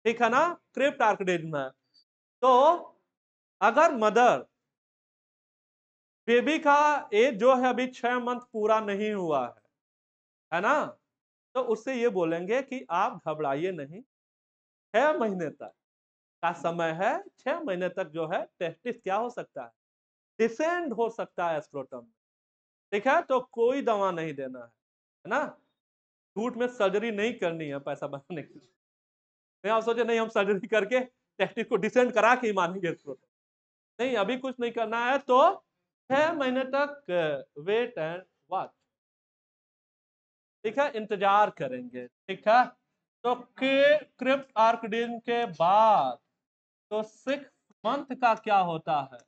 ठीक है ना, क्रिप्ट आर्कडिज्म है, तो अगर मदर, बेबी का एज जो है अभी 6 मंथ पूरा नहीं हुआ है ना, तो उससे ये बोलेंगे कि आप घबराइए नहीं, 6 महीने तक का समय है, 6 महीने तक जो है टेस्टिस क्या हो सकता है, डिसेंड हो सकता है स्क्रोटम, ठीक है। तो कोई दवा नहीं देना है ना, झूठ में सर्जरी नहीं करनी है पैसा बनाने के लिए। नहीं आप सोचे नहीं हम सर्जरी करके टेस्टिस को डिसेंड करा के ही मानेंगे स्क्रोटम, नहीं अभी कुछ नहीं करना है। तो 6 महीने तक वेट एंड वॉच, ठीक है, इंतजार करेंगे, ठीक है। तो क्रिप्ट आर्कडिज्म के बाद तो 6 मंथ का क्या होता है,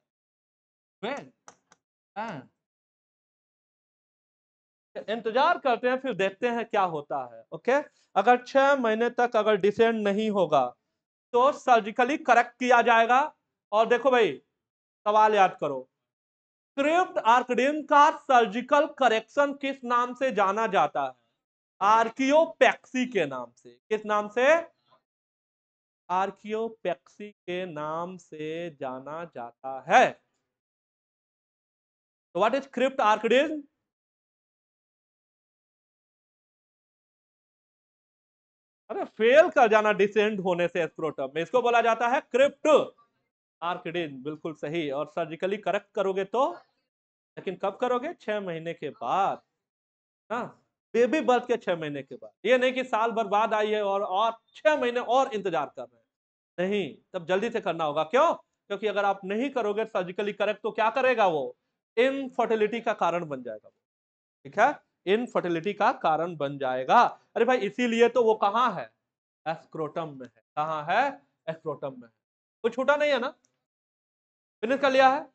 वेट एंड इंतजार करते हैं, फिर देखते हैं क्या होता है। ओके, अगर 6 महीने तक अगर डिसेंड नहीं होगा तो सर्जिकली करेक्ट किया जाएगा। और देखो भाई, सवाल याद करो, क्रिप्ट आर्कडिज्म का सर्जिकल करेक्शन किस नाम से जाना जाता है, आर्कियोपेक्सी के नाम से। किस नाम से, आर्कियोपेक्सी के नाम से जाना जाता है। तो व्हाट इज क्रिप्ट आर्कडिज्म, अरे फेल कर जाना डिसेंड होने से स्क्रोटम में, इसको बोला जाता है क्रिप्ट आर्कडिज्म, बिल्कुल सही। और सर्जिकली करेक्ट करोगे तो लेकिन कब करोगे? 6 महीने के बाद ना, बेबी बर्थ के 6 महीने के बाद। ये नहीं कि साल भर बाद आई है और 6 महीने और इंतजार कर रहे हैं, नहीं, तब जल्दी से करना होगा। क्यों? क्योंकि अगर आप नहीं करोगे सर्जिकली करेक्ट तो क्या करेगा वो? इनफर्टिलिटी का कारण बन जाएगा। ठीक है, इनफर्टिलिटी का कारण बन जाएगा। अरे भाई इसीलिए तो वो कहाँ है? एस्क्रोटम में है। कहाँ है? एस्क्रोटम में है। कुछ छूटा नहीं है ना? फिनिश कर लिया है?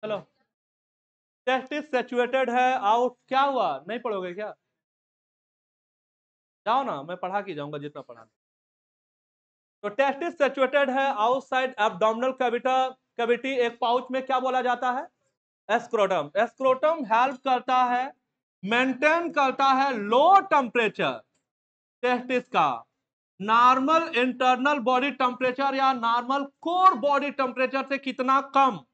चलो, टेस्टिस सैचुरेटेड है आउट, क्या हुआ? नहीं पढ़ोगे क्या? जाओ ना, मैं पढ़ा के जाऊंगा जितना पढ़ा। तो टेस्टिस सैचुरेटेड है आउटसाइड एब्डोमिनल कैविटी, एक पाउच में क्या बोला जाता है? एस्क्रोटम। एस्क्रोटम हेल्प करता है, मेंटेन करता है लो टेम्परेचर टेस्टिस का, नॉर्मल इंटरनल बॉडी टेम्परेचर या नॉर्मल कोर बॉडी टेम्परेचर से कितना कम।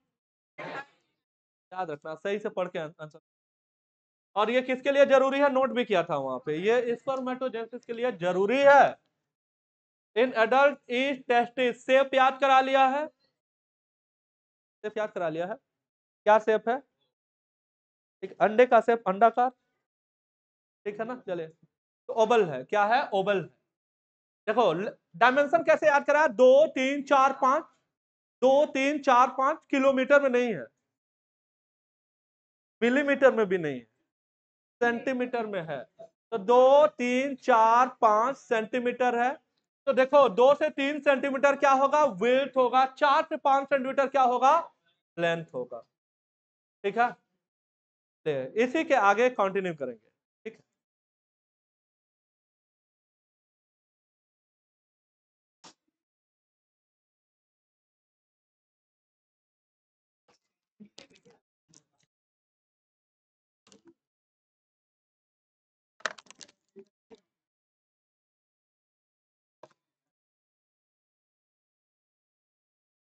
याद रखना, सही से पढ़ के आंसर। और ये किसके लिए जरूरी है? नोट भी किया था वहां पे, ये स्पर्मेटोजेनेसिस के लिए जरूरी है। In adult is testis, shape याद करा लिया है? शेप याद करा लिया है? क्या शेप है? एक अंडे का शेप, अंडाकार। ठीक है ना? चलिए, तो ओबल है। क्या है? ओबल है। देखो डायमेंशन कैसे याद करा? 2 3 4 5, 2 3 4 5 किलोमीटर में नहीं है, मिलीमीटर में भी नहीं है, सेंटीमीटर में है। तो 2 3 4 5 सेंटीमीटर है। तो देखो 2 से 3 सेंटीमीटर क्या होगा? विड्थ होगा। 4 से 5 सेंटीमीटर क्या होगा? लेंथ होगा। ठीक है, इसी के आगे कंटिन्यू करेंगे।